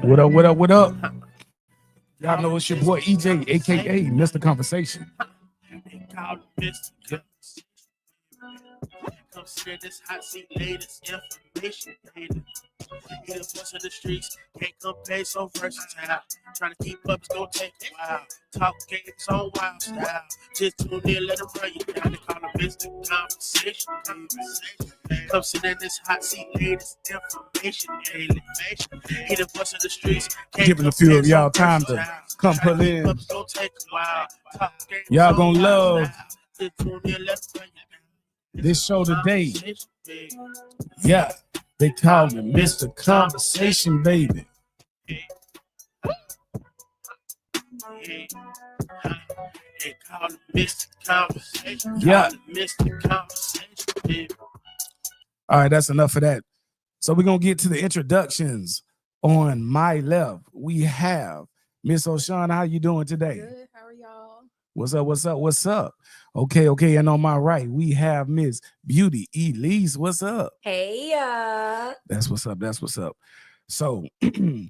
What up, what up, what up? Y'all know it's your boy EJ, aka Mr. Conversation. Come sit in this hot seat, latest information. Hit up once in the streets, can't compare so versatile. Trying to keep up is gonna take a while. Talk games on wild style. Just tune in, let them run you down. They call it Mr. Conversation. Come sit in this hot seat, latest information. Hit up once in the streets, giving a few of y'all time to come pull in. Y'all gonna love this show today. Yeah, they call me Mr. Conversation, baby. They call me Mr. Conversation. Yeah, Mr. Conversation, baby. All right, that's enough of that. So we're gonna get to the introductions. On my left, we have Miss O'Shawn. How you doing today? Good. How are y'all? What's up? What's up? What's up? Okay. And on my right, we have Miss Beauty Elise. What's up? Hey, That's what's up. That's what's up. So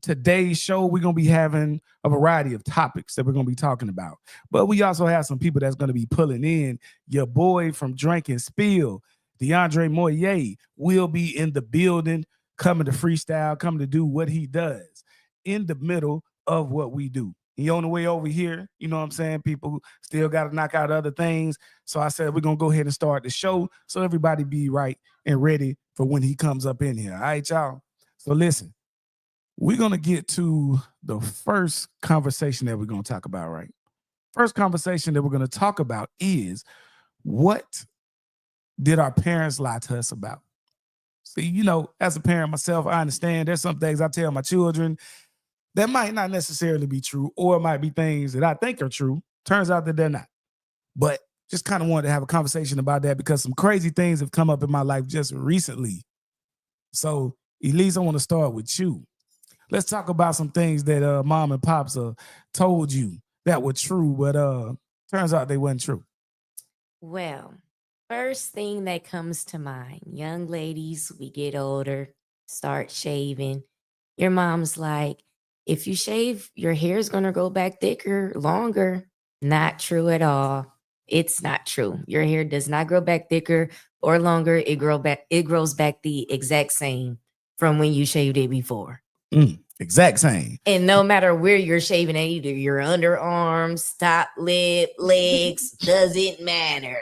today's show, we're going to be having a variety of topics that we're going to be talking about. But we also have some people that's going to be pulling in. Your boy from Drink and Spill, Deandre Moye, will be in the building, coming to freestyle, coming to do what he does in the middle of what we do. He on the way over here, you know what I'm saying? People still got to knock out other things. So I said, we're going to go ahead and start the show so everybody be right and ready for when he comes up in here. All right, y'all? So listen, we're going to get to the first conversation that we're going to talk about, right? First conversation that we're going to talk about is, what did our parents lie to us about? See, you know, as a parent myself, I understand there's some things I tell my children that might not necessarily be true, or it might be things that I think are true. Turns out that they're not. But just kind of wanted to have a conversation about that because some crazy things have come up in my life just recently. So, Elise, I want to start with you. Let's talk about some things that mom and pops told you that were true, but turns out they weren't true. well, first thing that comes to mind, young ladies, we get older, start shaving. Your mom's like, if you shave, your hair is going to go back thicker, longer. Not true at all. It's not true. Your hair does not grow back thicker or longer. It grows back the exact same from when you shaved it before. Exact same. And no matter where you're shaving at, either your underarms, top lip, legs, doesn't matter.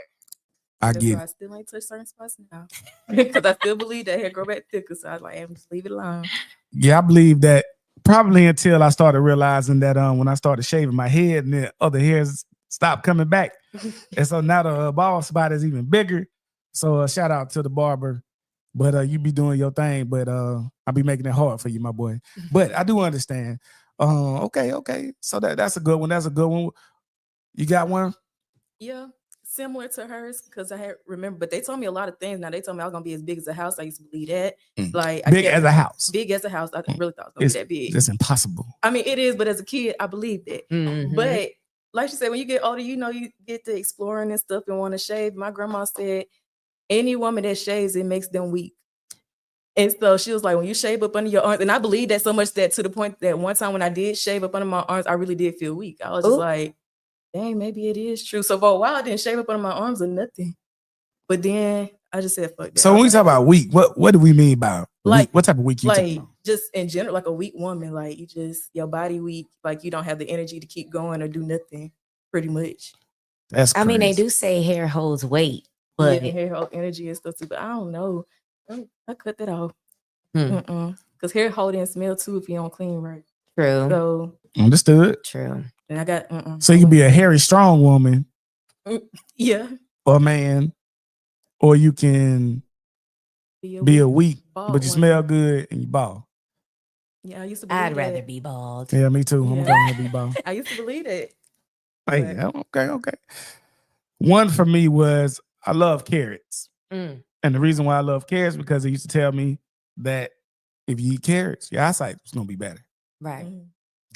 That's why I still ain't touch certain spots now. Because I still believe that hair grow back thicker. So I was like, I'm just leave it alone. Yeah, I believe that probably until I started realizing that when I started shaving my head and the other hairs stopped coming back. And so now the bald spot is even bigger. So shout out to the barber. But you be doing your thing, but I'll be making it hard for you, my boy. But I do understand. Okay. So that's a good one. That's a good one. You got one? Yeah, similar to hers, because I had remember, but they told me a lot of things. Now they told me I was gonna be as big as a house. I used to believe that. Like big as a house. Big as a house. I really thought it was gonna be that big. It's impossible. I mean, it is, but as a kid, I believed it. Mm-hmm. But like she said, when you get older, you know, you get to exploring and stuff and want to shave. My grandma said, any woman that shaves, it makes them weak. And so she was like, when you shave up under your arms, and I believe that so much that to the point that one time when I did shave up under my arms, I really did feel weak. I was just like, dang, maybe it is true. So for a while, I didn't shave up under my arms or nothing. But then I just said, fuck that. So when we talk about weak, what do we mean by like weak? What type of weak you talking about? Just in general, like a weak woman, like you just, your body weak, like you don't have the energy to keep going or do nothing, pretty much. That's crazy. I mean, they do say hair holds weight, but yeah, hair hold energy and stuff too, but I don't know. I cut that off. Because hair hold and smell too if you don't clean right. True. So understood. True. And I got So you can be a hairy, strong woman. Yeah. Or man. Or you can be a weak, but you smell good and you bald. Yeah, I used to believe I'd rather be bald. Yeah, me too. I'm going to be bald. I used to believe it. Hey, okay. One for me was I love carrots. And the reason why I love carrots because they used to tell me that if you eat carrots, your eyesight is going to be better. Right.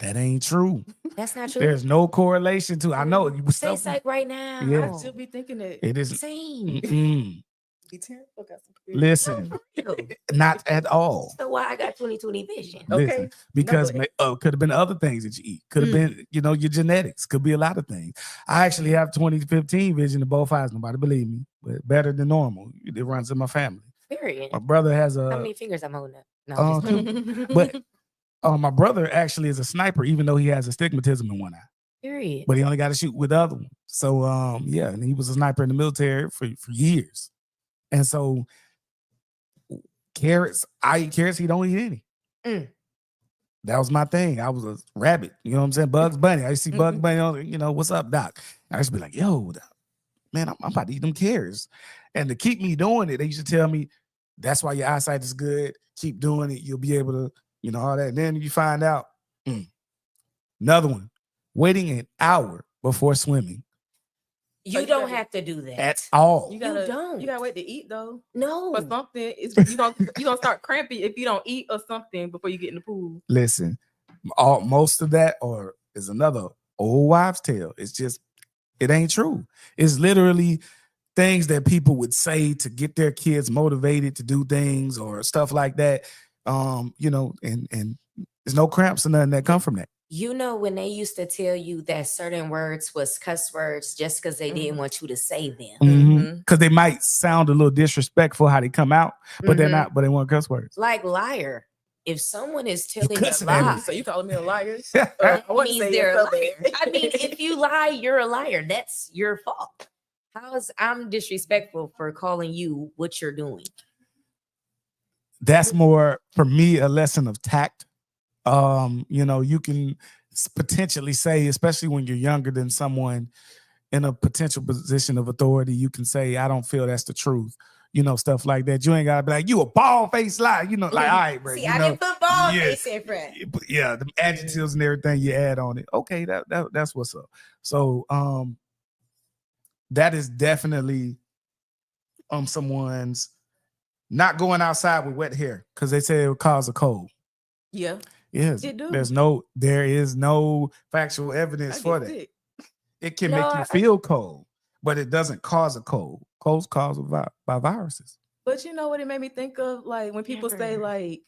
That ain't true. That's not true. There's no correlation to. I know you say psych right now. Yeah. I still be thinking that it is same. Be tearing the fuck out some kids. Listen, Ew. not at all. So why I got 20/20 vision? Okay. Listen, because No, could have been other things that you eat. Could have been, your genetics. Could be a lot of things. I actually have 20/15 vision in both eyes. Nobody believe me, but better than normal. It runs in my family. Period. My brother has How a, many fingers I'm holding up? No, I'm just kidding. but my brother actually is a sniper, even though he has astigmatism in one eye. Period. But he only got to shoot with the other one. So yeah, and he was a sniper in the military for years. And so carrots, I eat carrots, he don't eat any. That was my thing. I was a rabbit, you know what I'm saying? Bugs Bunny. I used to see Bugs Bunny on, what's up, Doc? I used to be like, yo, man, I'm about to eat them carrots. And to keep me doing it, they used to tell me, that's why your eyesight is good. Keep doing it. You'll be able to, all that. And then you find out, another one, waiting an hour before swimming. You don't have to do that at all. You don't. You gotta wait to eat though. No. For something, you gonna start crampy if you don't eat or something before you get in the pool. Listen, most of that is another old wives' tale. It's just, it ain't true. It's literally things that people would say to get their kids motivated to do things or stuff like that. And there's no cramps or nothing that come from that. When they used to tell you that certain words was cuss words just because they didn't want you to say them. Because they might sound a little disrespectful how they come out, but they're not, but they want cuss words. Like liar. If someone is telling you a cussing at lie, me. So you calling me a liar? that means they're a liar. I mean, if you lie, you're a liar. That's your fault. I'm disrespectful for calling you what you're doing? That's more, for me, a lesson of tact. You can potentially say, especially when you're younger than someone in a potential position of authority, you can say, I don't feel that's the truth. Stuff like that. You ain't gotta be like, you a bald-faced lie. Like, all right, bro. See, I didn't put bald face in front. Yeah, the adjectives and everything you add on it. Okay, that's what's up. So that is definitely someone's not going outside with wet hair because they say it would cause a cold. Yeah. Yes. It do. There is no factual evidence for that. Sick. It can make you feel cold, but it doesn't cause a cold. Colds caused by viruses. But you know what it made me think of? Like when people say like,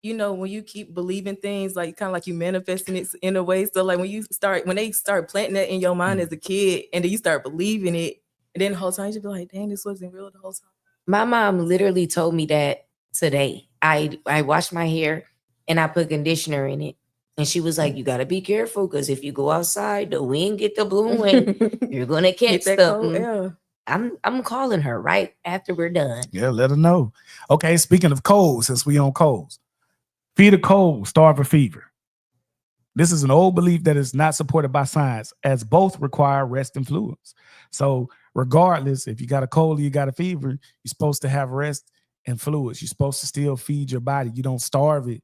when you keep believing things, like kind of like you manifesting it in a way. So like when they start planting that in your mind as a kid and then you start believing it, and then the whole time you be like, dang, this wasn't real the whole time. My mom literally told me that today. I washed my hair and I put conditioner in it. And she was like, you got to be careful because if you go outside, the wind get the blowing, you're going to catch something. I'm calling her right after we're done. Yeah, let her know. Okay, speaking of colds, since we on colds, feed a cold, starve a fever. This is an old belief that is not supported by science, as both require rest and fluids. So regardless, if you got a cold or you got a fever, you're supposed to have rest and fluids. You're supposed to still feed your body. You don't starve it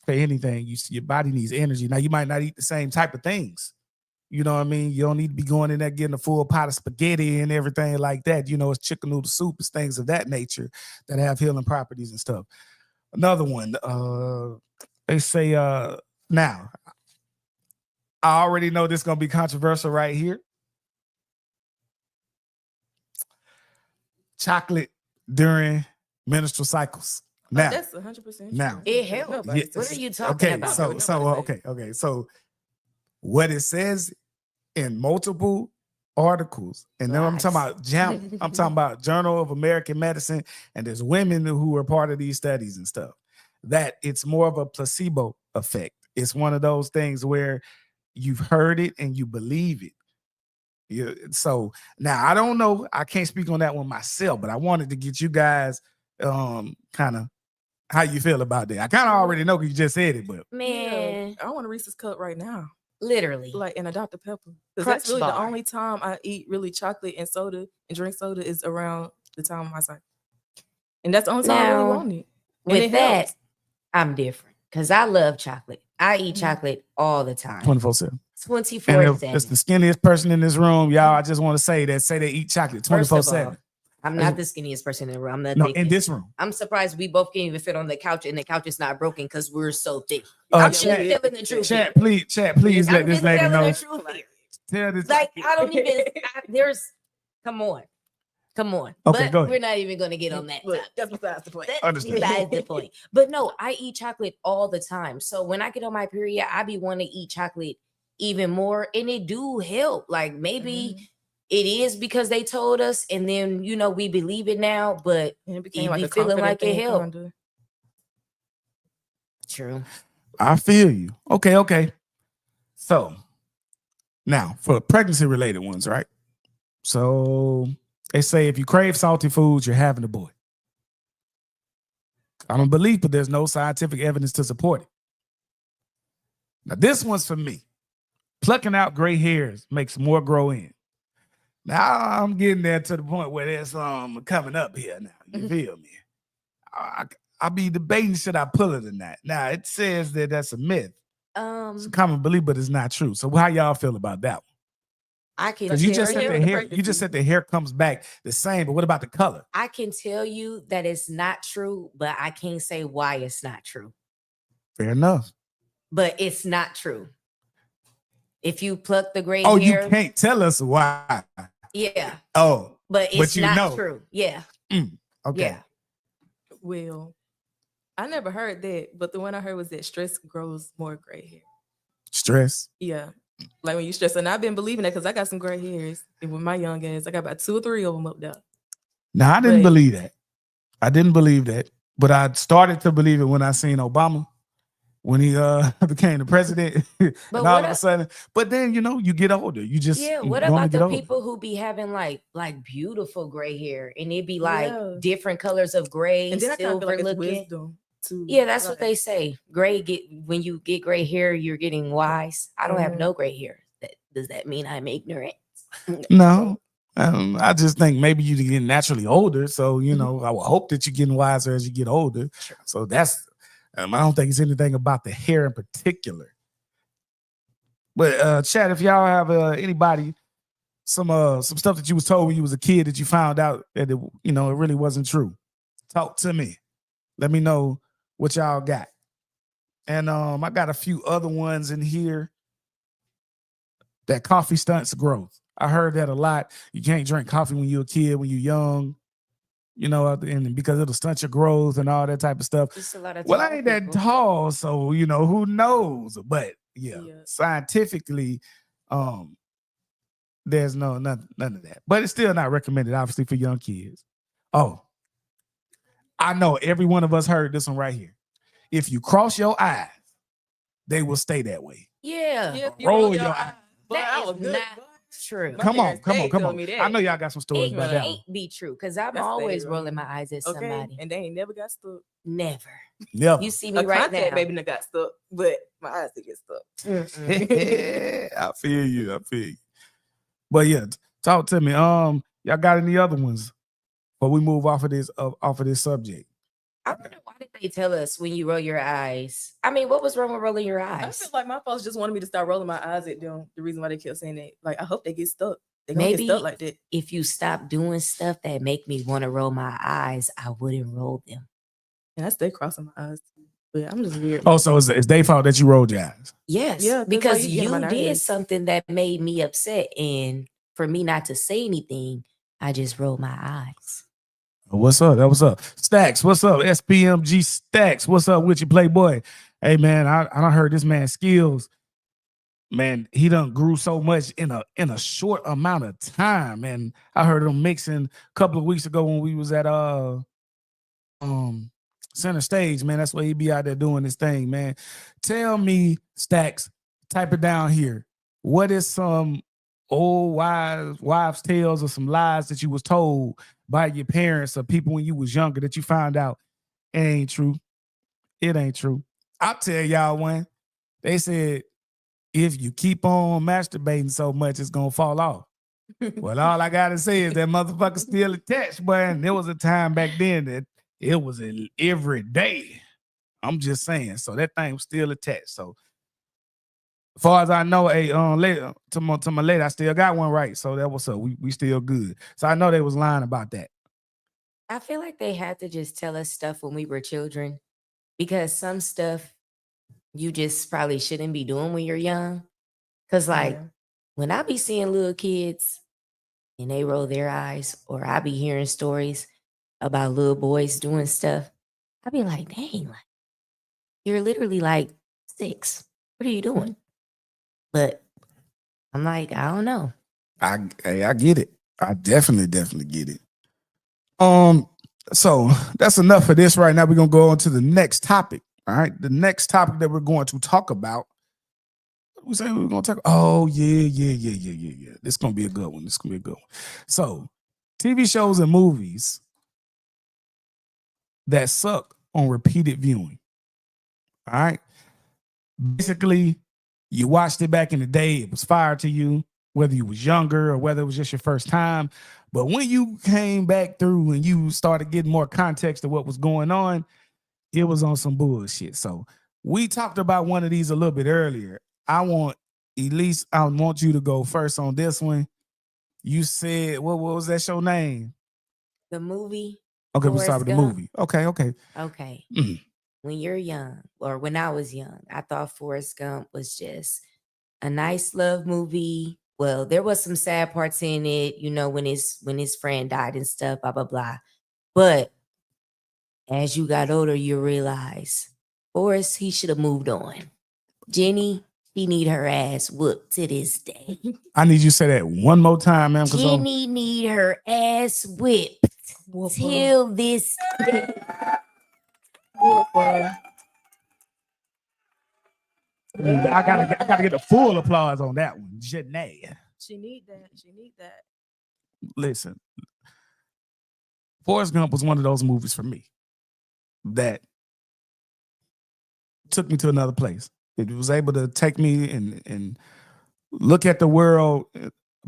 for anything. Your body needs energy. Now, you might not eat the same type of things. You know what I mean? You don't need to be going in there getting a full pot of spaghetti and everything like that. It's chicken noodle soup. It's things of that nature that have healing properties and stuff. Another one, they say, now, I already know this is going to be controversial right here. Chocolate during menstrual cycles. Now, that's 100%. Now, it helps. Yes. What are you talking about? So what it says in multiple articles, and then I'm talking about Journal of American Medicine, and there's women who are part of these studies and stuff, that it's more of a placebo effect. It's one of those things where you've heard it and you believe it. Yeah. So now I don't know. I can't speak on that one myself, but I wanted to get you guys kind of how you feel about that. I kind of already know because you just said it, but man, I want a Reese's cup right now. Literally, like in a Dr. Pepper, because that's really the only time I eat really chocolate and soda and drink soda is around the time of my cycle, and that's the only time I really want it. And with that, I'm different because I love chocolate. I eat chocolate all the time, 24/7. 24/7. It's the skinniest person in this room, y'all. I just want to say that they eat chocolate 24/7. I'm not the skinniest person in the room. I'm not in this room. I'm surprised we both can't even fit on the couch, and the couch is not broken because we're so thick. I'm just telling the truth. Chat, please let this lady know. Tell this. Like I don't even. Come on. Come on. Okay, but go ahead. we're not even going to get on that. But topic. that's besides the point. That's Understood. besides the point. But no, I eat chocolate all the time. So when I get on my period, I be wanting to eat chocolate even more. And it do help. Like maybe it is because they told us, and then we believe it now, but And it became it like be a feeling confident like it thing, helped. kinda. True. I feel you. Okay. So now for pregnancy related ones, right? So they say if you crave salty foods, you're having a boy. I don't believe, but there's no scientific evidence to support it. Now, this one's for me. Plucking out gray hairs makes more grow in. Now I'm getting there to the point where there's coming up here now. You feel me? I be debating should I pull it or not. Now it says that that's a myth. It's a common belief, but it's not true. So how y'all feel about that one? I can Because you tell just said you, the hair. You just said the hair comes back the same, but what about the color? I can tell you that it's not true, but I can't say why it's not true. Fair enough. But it's not true. If you pluck the gray Oh, hair, you can't tell us why. yeah. Oh, But it's you not know. true. Yeah. Okay. Yeah. Well, I never heard that, but the one I heard was that stress grows more gray hair. Stress. Yeah. Like when you stress, and I've been believing that because I got some gray hairs. And with my young ass, I got about 2 or 3 of them up there. Now I didn't But- believe that. I didn't believe that, but I started to believe it when I seen Obama when he became the president, and But all what of a a- sudden. But then you get older. You just What gonna about get the older. people who be having like beautiful gray hair and it be like Yeah. different colors of gray, And then I kind of silver feel like it's looking? wisdom too. Yeah, that's what Like, they say. When you get gray hair, you're getting wise. I don't have Mhm. no gray hair. Does that mean I'm ignorant? No. I just think maybe you get naturally older. So, I would hope that you're getting wiser as you get older. Sure. So that's, I don't think it's anything about the hair in particular. But Chad, if y'all have anybody, some stuff that you was told when you was a kid that you found out that it really wasn't true, talk to me. Let me know what y'all got. And I got a few other ones in here. That coffee stunts growth. I heard that a lot. You can't drink coffee when you're a kid, when you're young, and because it'll stunt your growth and all that type of stuff. Just a lot of Well, I tall ain't that people. tall, so who knows? But yeah. Scientifically, there's none of that. But it's still not recommended, obviously, for young kids. Oh, I know every one of us heard this one right here. If you cross your eyes, they will stay that way. Yeah. Yeah, if you Roll roll your your eyes. eyes. Boy, That I is was good. not true. My Come on. parents, they told me that. I know y'all got some stories It about that one. can't be true because I'm That's always favorite. rolling my eyes at Okay, somebody. and they ain't never got stuck. Never. Never. You see me A right contact now. baby that got stuck, but my eyes did get stuck. I feel you. But yeah, talk to me. Y'all got any other ones? But we move off of this subject. I wonder why did they tell us when you roll your eyes? I mean, what was wrong with rolling your I eyes? feel like my folks just wanted me to start rolling my eyes at them. The reason why they kept saying that, like, I hope they get stuck. They gonna Maybe get stuck like that. if you stop doing stuff that make me want to roll my eyes, I wouldn't roll them. And I stay crossing my eyes too. But I'm just weird. Oh, so it's their fault that you rolled your eyes. Yes, Yeah, 'cause, like, because you get on my you did nerves. something that made me upset, and for me not to say anything, I just rolled my eyes. What's up? That what's up? Stacks, what's up? SPMG Stacks, what's up with you, Playboy? Hey man, I done heard this man's skills. Man, he done grew so much in a short amount of time. And I heard him mixing a couple of weeks ago when we was at center stage, man. That's why he be out there doing this thing, man. Tell me, Stacks, type it down here. What is some old wives' tales or some lies that you was told by your parents or people when you was younger that you found out it ain't true? It ain't true. I'll tell y'all one. They said, if you keep on masturbating so much, it's gonna fall off. Well, all I gotta say is that motherfucker still attached, boy. And there was a time back then that it was every day. I'm just saying. So that thing was still attached. So as far as I know, later to my lady, I still got one right. So that was up. We still good. So I know they was lying about that. I feel like they had to just tell us stuff when we were children because some stuff you just probably shouldn't be doing when you're young. Because like Yeah. when I be seeing little kids and they roll their eyes, or I be hearing stories about little boys doing stuff, I be like, dang, like, you're literally like 6. What are you doing? But I'm like, I don't know. I get it. I definitely get it. So that's enough for this right now. We're gonna go on to the next topic. All right. The next topic that we're going to talk about. What we say we were gonna talk. Oh, yeah. This is gonna be a good one. So TV shows and movies that suck on repeated viewing. All right. Basically, you watched it back in the day, it was fire to you, whether you was younger or whether it was just your first time. But when you came back through and you started getting more context of what was going on, it was on some bullshit. So we talked about one of these a little bit earlier. I want Elise, I want you to go first on this one. You said, what was that show name? The movie. Okay, we Forrest start with the Gump. movie. Okay. Okay. Mm. When you're young, or when I was young, I thought Forrest Gump was just a nice love movie. Well, there was some sad parts in it, you know, when his friend died and stuff, blah, blah, blah. But as you got older, you realize Forrest, he should have moved on. Jenny, she need her ass whooped to this day. I need you to say that one more time, ma'am. Jenny need her ass whipped till this day. I gotta get the full applause on that one. Janae. She need that. Listen, Forrest Gump was one of those movies for me that took me to another place. It was able to take me and look at the world,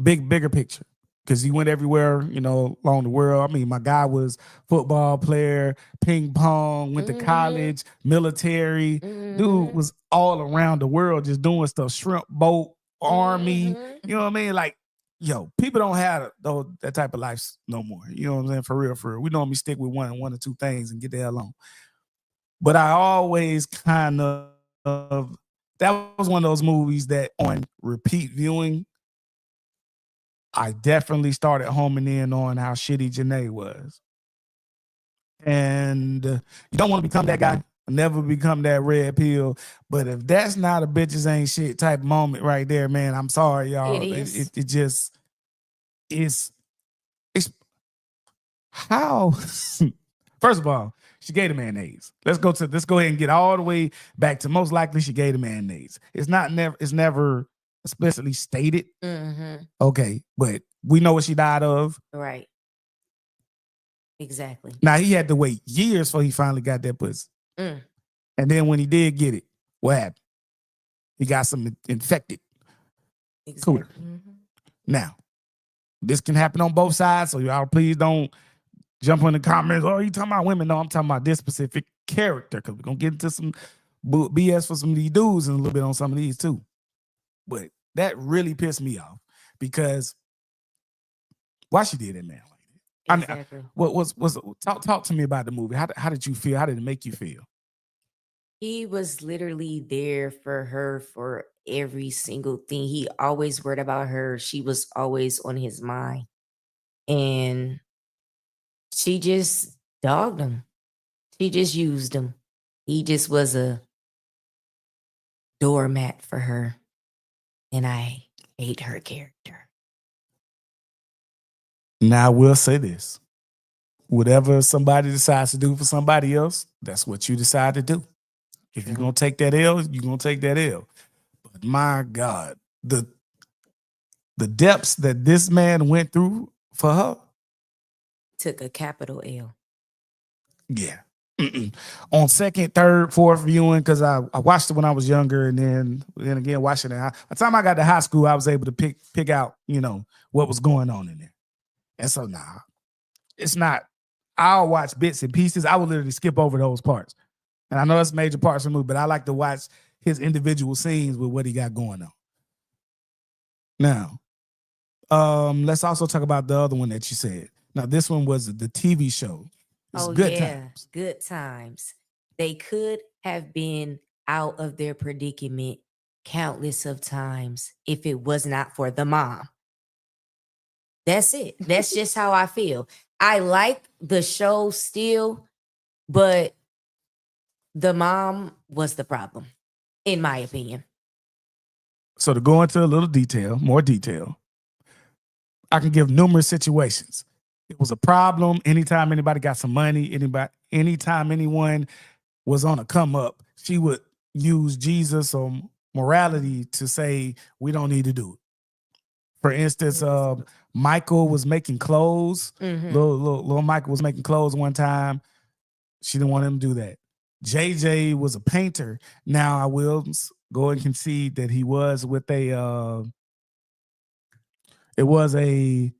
bigger picture. Because he went everywhere, you know, along the world. I mean, my guy was football player, ping pong, went to college, military. Dude was all around the world just doing stuff. Shrimp boat, army. You know what I mean? Like, yo, people don't have that type of life no more. You know what I'm saying? For real. We normally stick with one or two things and get the hell on. But I always kind of, that was one of those movies that on repeat viewing, I definitely started homing in on how shitty Janae was. And you don't want to become that guy. Never become that red pill. But if that's not a bitches ain't shit type moment right there, man, I'm sorry, y'all. It just it's how first of all, she gave the man AIDS. Let's go ahead and get all the way back to most likely she gave the man AIDS. It's never explicitly stated. Okay, but we know what she died of. Right. Exactly. Now he had to wait years before he finally got that pussy. And then when he did get it, what happened? He got some infected. Exactly. Cooter. Now, this can happen on both sides, so y'all please don't jump in the comments. Oh, you talking about women? No, I'm talking about this specific character, because we're gonna get into some BS for some of these dudes and a little bit on some of these too. But that really pissed me off because why she did that, man? Exactly. Talk to me about the movie. How did you feel? How did it make you feel? He was literally there for her for every single thing. He always worried about her. She was always on his mind. And she just dogged him. She just used him. He just was a doormat for her. And I hate her character. Now I will say this. Whatever somebody decides to do for somebody else, that's what you decide to do. If you're going to take that L, you're going to take that L. But my God, the depths that this man went through for her. Took a capital L. Yeah. On second, third, fourth viewing, because I watched it when I was younger, and then again watching it. By the time I got to high school, I was able to pick out, you know, what was going on in there. And so it's not. I'll watch bits and pieces. I will literally skip over those parts. And I know that's major parts of the movie, but I like to watch his individual scenes with what he got going on. Now, let's also talk about the other one that you said. Now, this one was the TV show. It's Good Times. Good Times. They could have been out of their predicament countless of times if it was not for the mom. That's it. That's just how I feel. I like the show still, but the mom was the problem, in my opinion. So to go into a little detail, more detail, I can give numerous situations. It was a problem anytime anybody got some money, anytime anyone was on a come up, she would use Jesus or morality to say, we don't need to do it. For instance, Michael was making clothes. Little Michael was making clothes one time. She didn't want him to do that. JJ was a painter. Now I will go and concede that he was with it was a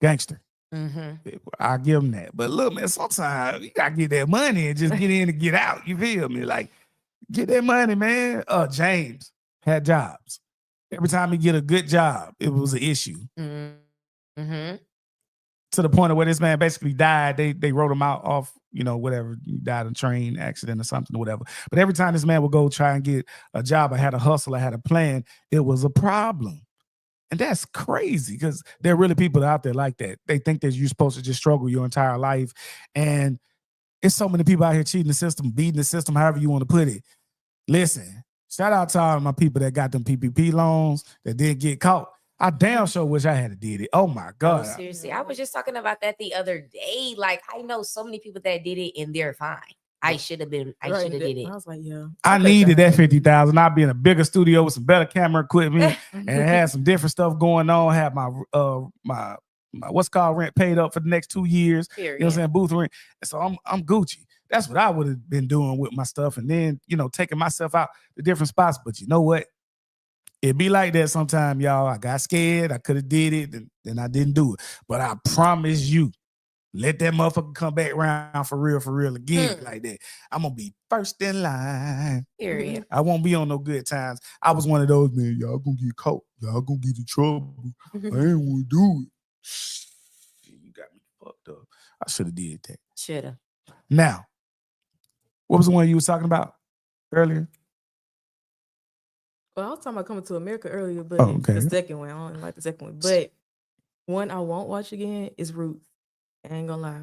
gangster. I give him that. But look, man, sometimes you gotta get that money and just get in and get out. You feel me? Like, get that money, man. James had jobs. Every time he get a good job, it was an issue. To the point of where this man basically died. They wrote him out off, whatever. He died in a train accident or something or whatever. But every time this man would go try and get a job, I had a hustle, I had a plan, it was a problem. And that's crazy because there are really people out there like that. They think that you're supposed to just struggle your entire life. And it's so many people out here cheating the system, beating the system, however you want to put it. Listen, shout out to all my people that got them PPP loans that didn't get caught. I damn sure wish I had did it. Oh my God. Oh, seriously. I was just talking about that the other day. Like, I know so many people that did it and they're fine. I should have did it. I was like, yeah. I needed that 50,000. I'd be in a bigger studio with some better camera equipment and had some different stuff going on. Have my my what's called rent paid up for the next 2 years. Period. You know what I'm saying? Booth rent. And so I'm Gucci. That's what I would have been doing with my stuff. And then, taking myself out to different spots. But you know what? It be like that sometime, y'all. I got scared. I could have did it, and then I didn't do it. But I promise you, let that motherfucker come back around for real again like that. I'm going to be first in line. Period. I won't be on no good times. I was one of those, man, y'all going to get caught. Y'all going to get in trouble. I ain't want to do it. You got me fucked up. I should have did that. Should have. Now, what was the one you was talking about earlier? Well, I was talking about Coming to America earlier, but okay. The second one, I don't like the second one. But one I won't watch again is Roots. I ain't gonna lie.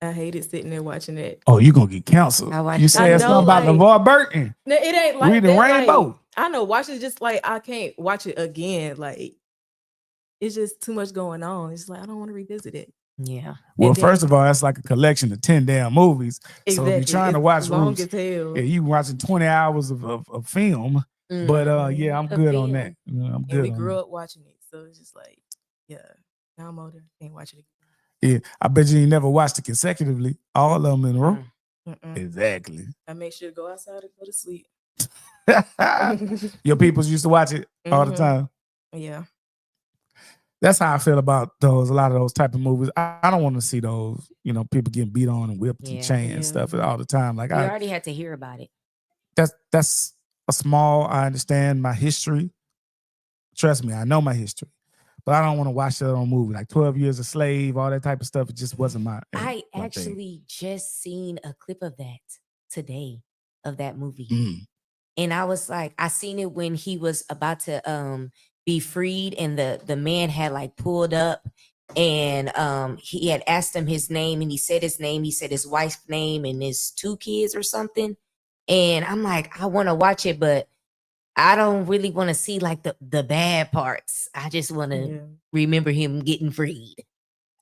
I hated sitting there watching that. Oh, you gonna get counseled. You said something about LeVar Burton. No, it ain't like Reading that. Rainbow. Like, I know, watch it just like I can't watch it again. Like, it's just too much going on. It's like I don't want to revisit it. Yeah. Well, first of all, that's like a collection of 10 damn movies. Exactly. So if you're trying to watch long Roots, as hell. yeah, you watching 20 hours of film. But yeah, I'm good on that. I'm good. And we grew up watching it, so it's just like, yeah. Now I'm older, can't watch it again. Yeah, I bet you ain't never watched it consecutively. All of them in a row. Exactly. I make sure to go outside and go to sleep. Your peoples used to watch it all the time. Yeah. That's how I feel about a lot of those type of movies. I don't want to see those, people getting beat on and whipped and chained and stuff all the time. Like, I already had to hear about it. That's a small, I understand my history. Trust me, I know my history. But I don't want to watch that on movie. Like 12 Years a Slave, all that type of stuff. It just wasn't my I actually just seen a clip of that today, of that movie. And I was like, I seen it when he was about to be freed, and the man had like pulled up, and he had asked him his name, and he said his name. He said his wife's name and his 2 kids or something. And I'm like, I want to watch it, but I don't really want to see like the bad parts. I just want to remember him getting freed.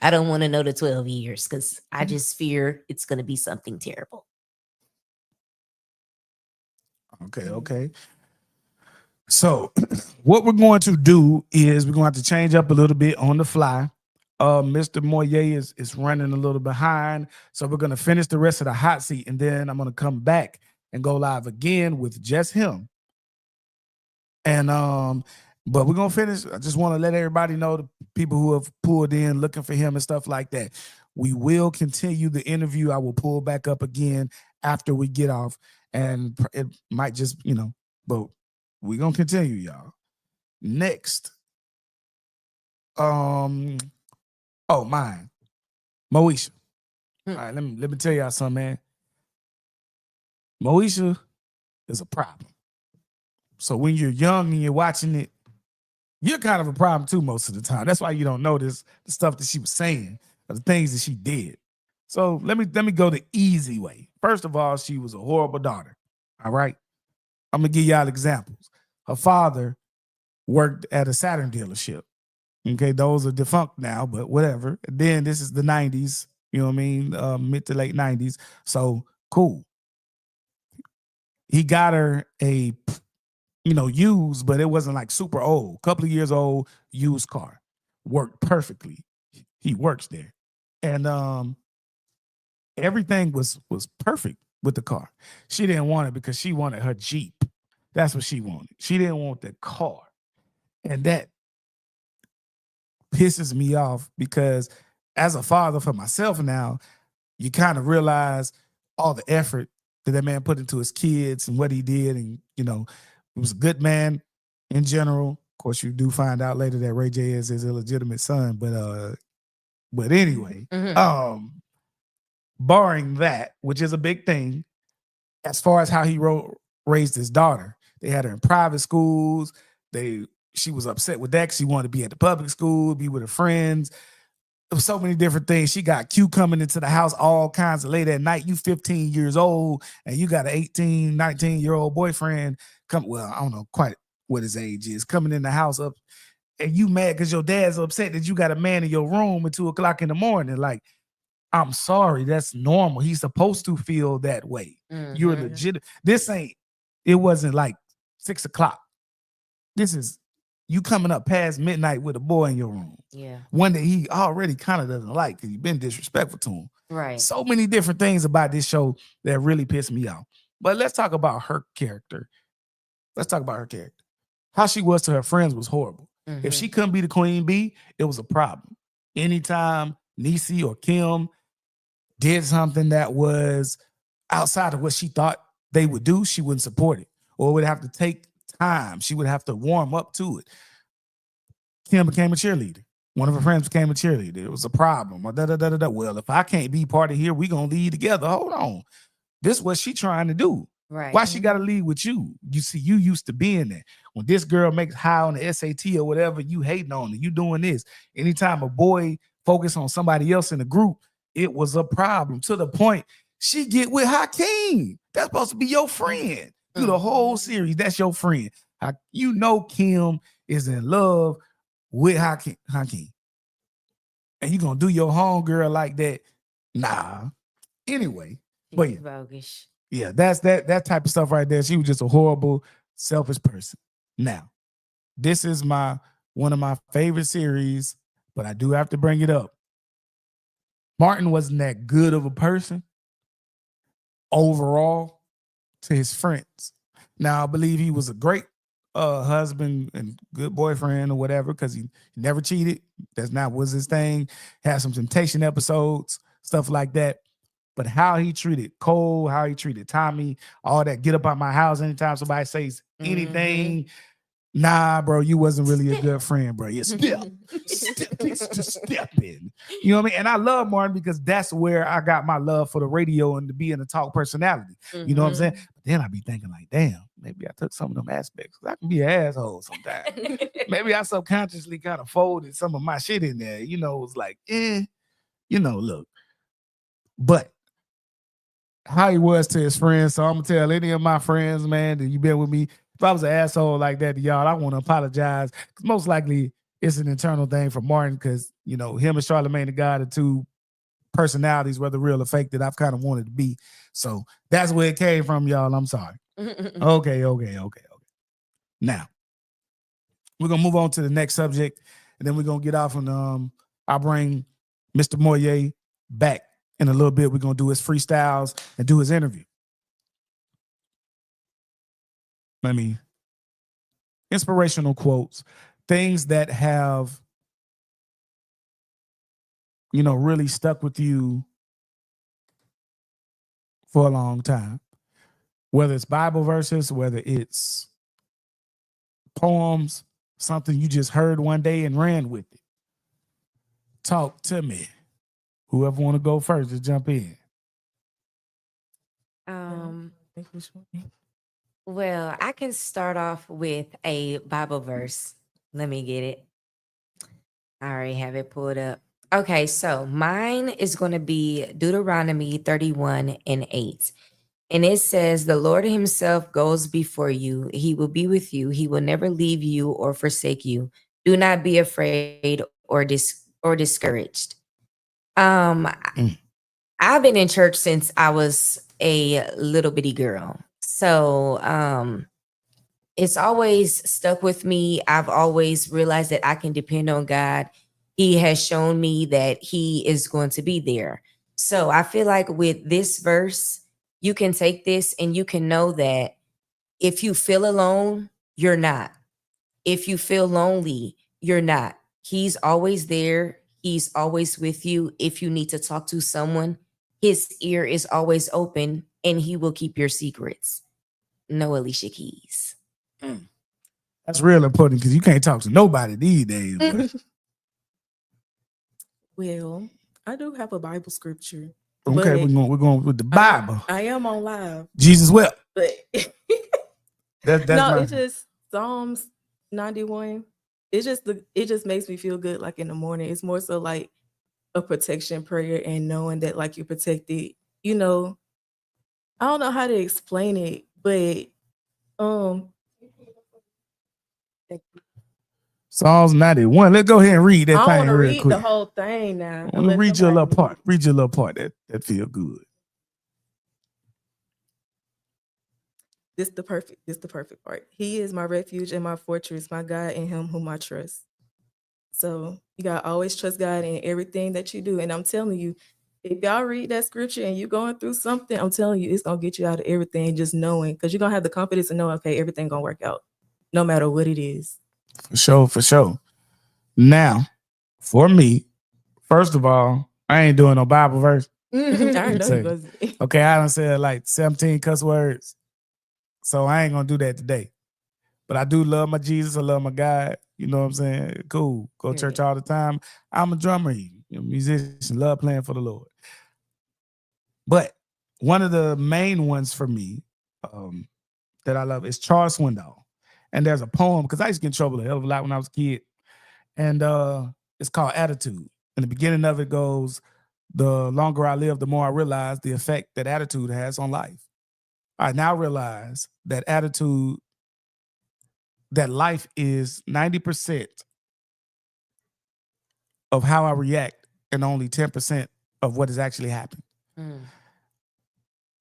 I don't want to know the 12 years because I just fear it's going to be something terrible. Okay. So what we're going to do is we're going to have to change up a little bit on the fly. Mr. Moye is running a little behind. So we're going to finish the rest of the hot seat, and then I'm going to come back and go live again with just him. And but we're gonna finish. I just want to let everybody know, the people who have pulled in looking for him and stuff like that. We will continue the interview. I will pull back up again after we get off, and it might just, but we're gonna continue, y'all. Next. Mine. Moesha. All right, let me tell y'all something, man. Moesha is a problem. So when you're young and you're watching it, You're kind of a problem too most of the time. That's why you don't notice the stuff that she was saying or the things that she did. So let me go the easy way. First of all, she was a horrible daughter. All right. I'm gonna give y'all examples. Her father worked at a Saturn dealership. Okay, those are defunct now, but whatever. And then this is the 90s, you know what I mean? Mid to late 90s. So cool. He got her a used, but it wasn't like super old. Couple of years old, used car. Worked perfectly. He works there. And everything was perfect with the car. She didn't want it because she wanted her Jeep. That's what she wanted. She didn't want the car. And that pisses me off because as a father for myself now, you kind of realize all the effort that man put into his kids and what he did. And, he was a good man in general. Of course, you do find out later that Ray J is his illegitimate son. But anyway, barring that, which is a big thing, as far as how he raised his daughter, they had her in private schools. She was upset with that because she wanted to be at the public school, be with her friends. There was so many different things. She got Q coming into the house all kinds of late at night. You 15 years old and you got an 18, 19-year-old boyfriend come. Well, I don't know quite what his age is, coming in the house up, and you mad because your dad's upset that you got a man in your room at 2:00 in the morning. Like, I'm sorry, that's normal. He's supposed to feel that way. You're legit. It wasn't like 6:00. This is you coming up past midnight with a boy in your room. Yeah. One that he already kind of doesn't like because you've been disrespectful to him. Right. So many different things about this show that really pissed me off. But let's talk about her character. How she was to her friends was horrible. If she couldn't be the queen bee, it was a problem. Anytime Niecy or Kim did something that was outside of what she thought they would do, she wouldn't support it. Or it would have to take time. She would have to warm up to it. Kim became a cheerleader. One of her friends became a cheerleader. It was a problem. Well, if I can't be part of here, we gonna lead together. Hold on. This is what she trying to do. Right. Why she got to lead with you? You see, you used to being there. When this girl makes high on the SAT or whatever, you hating on it. You doing this. Anytime a boy focus on somebody else in the group, it was a problem to the point she get with Hakeem. That's supposed to be your friend. Through the whole series, that's your friend. Kim is in love with Hakeem. And you gonna do your homegirl like that? Nah. Anyway, but yeah. Bogus. Yeah, that's that type of stuff right there. She was just a horrible, selfish person. Now, this is one of my favorite series, but I do have to bring it up. Martin wasn't that good of a person overall to his friends. Now, I believe he was a great husband and good boyfriend or whatever because he never cheated. That's not was his thing. Had some temptation episodes, stuff like that. But how he treated Cole, how he treated Tommy, all that, get up out my house anytime somebody says anything. Nah, bro, you wasn't really a good friend, bro. You step in. You know what I mean? And I love Martin because that's where I got my love for the radio and to being a talk personality. You know what I'm saying? But then I be thinking like, damn, maybe I took some of them aspects. I can be an asshole sometimes. Maybe I subconsciously kind of folded some of my shit in there. It was like, look. But how he was to his friends. So I'm gonna tell any of my friends, man, that you've been with me. If I was an asshole like that to y'all, I want to apologize. Because most likely it's an internal thing for Martin, because him and Charlamagne the God are two personalities, whether real or fake, that I've kind of wanted to be. So that's where it came from, y'all. I'm sorry. Okay. Now, we're gonna move on to the next subject, and then we're gonna get off and I'll bring Mr. Moye back in a little bit. We're going to do his freestyles and do his interview. Inspirational quotes, things that have, really stuck with you for a long time. Whether it's Bible verses, whether it's poems, something you just heard one day and ran with it. Talk to me. Whoever want to go first, just jump in. Well, I can start off with a Bible verse. Let me get it. I already have it pulled up. Okay, so mine is going to be Deuteronomy 31:8. And it says, the Lord himself goes before you. He will be with you. He will never leave you or forsake you. Do not be afraid or discouraged. Mm. I've been in church since I was a little bitty girl. So it's always stuck with me. I've always realized that I can depend on God. He has shown me that he is going to be there. So I feel like with this verse, you can take this and you can know that if you feel alone, you're not. If you feel lonely, you're not. He's always there. He's always with you. If you need to talk to someone, his ear is always open and he will keep your secrets. No Alicia Keys. That's real important because you can't talk to nobody these days. Boy. Well, I do have a Bible scripture. Okay, but we're going with the Bible. I am on live, Jesus wept. but That's no, my, it's just Psalms 91. It just makes me feel good like in the morning. It's more so like a protection prayer and knowing that like you're protected. You know, I don't know how to explain it, but Psalms 91. Let's go ahead and read I that don't thing want to real read quick. the whole thing now. I'm gonna read you a little part. Read you a little part that feel good. This the perfect part. He is my refuge and my fortress, my God, in him whom I trust. So you gotta always trust God in everything that you do. And I'm telling you, if y'all read that scripture and you're going through something, I'm telling you, it's gonna get you out of everything just knowing, because you're gonna have the confidence to know, okay, everything gonna work out, no matter what it is. For sure. Now, for me, first of all, I ain't doing no Bible verse. I already know you was. Okay, I done said like 17 cuss words. So I ain't gonna do that today. But I do love my Jesus. I love my God. You know what I'm saying? Cool. Go to church all the time. I'm a drummer, musician, love playing for the Lord. But one of the main ones for me that I love is Charles Swindoll. And there's a poem, because I used to get in trouble a hell of a lot when I was a kid. And it's called Attitude. And the beginning of it goes, the longer I live, the more I realize the effect that attitude has on life. I now realize that that life is 90% of how I react and only 10% of what has actually happened.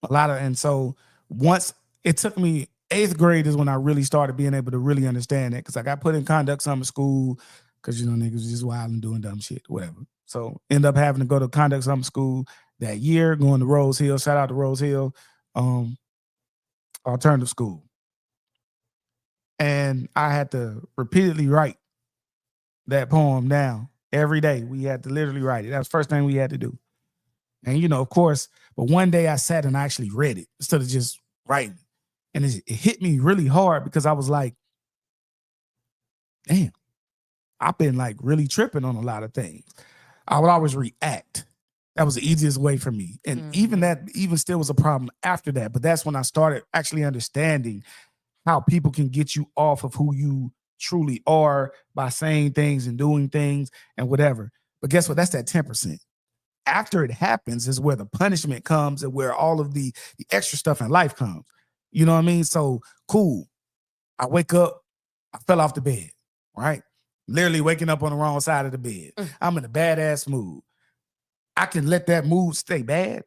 And so once it took me, 8th grade is when I really started being able to really understand it, because I got put in conduct summer school because, niggas was just wild and doing dumb shit, whatever. So end up having to go to conduct summer school that year, going to Rose Hill, shout out to Rose Hill, alternative school. And I had to repeatedly write that poem down every day. We had to literally write it. That was the first thing we had to do. And, of course, but one day I sat and I actually read it instead of just writing. And it hit me really hard because I was like, damn, I've been like really tripping on a lot of things. I would always react. That was the easiest way for me. And even still was a problem after that. But that's when I started actually understanding how people can get you off of who you truly are by saying things and doing things and whatever. But guess what? That's that 10%. After it happens is where the punishment comes and where all of the extra stuff in life comes. You know what I mean? So cool. I wake up, I fell off the bed, right? Literally waking up on the wrong side of the bed. I'm in a badass mood. I can let that mood stay bad.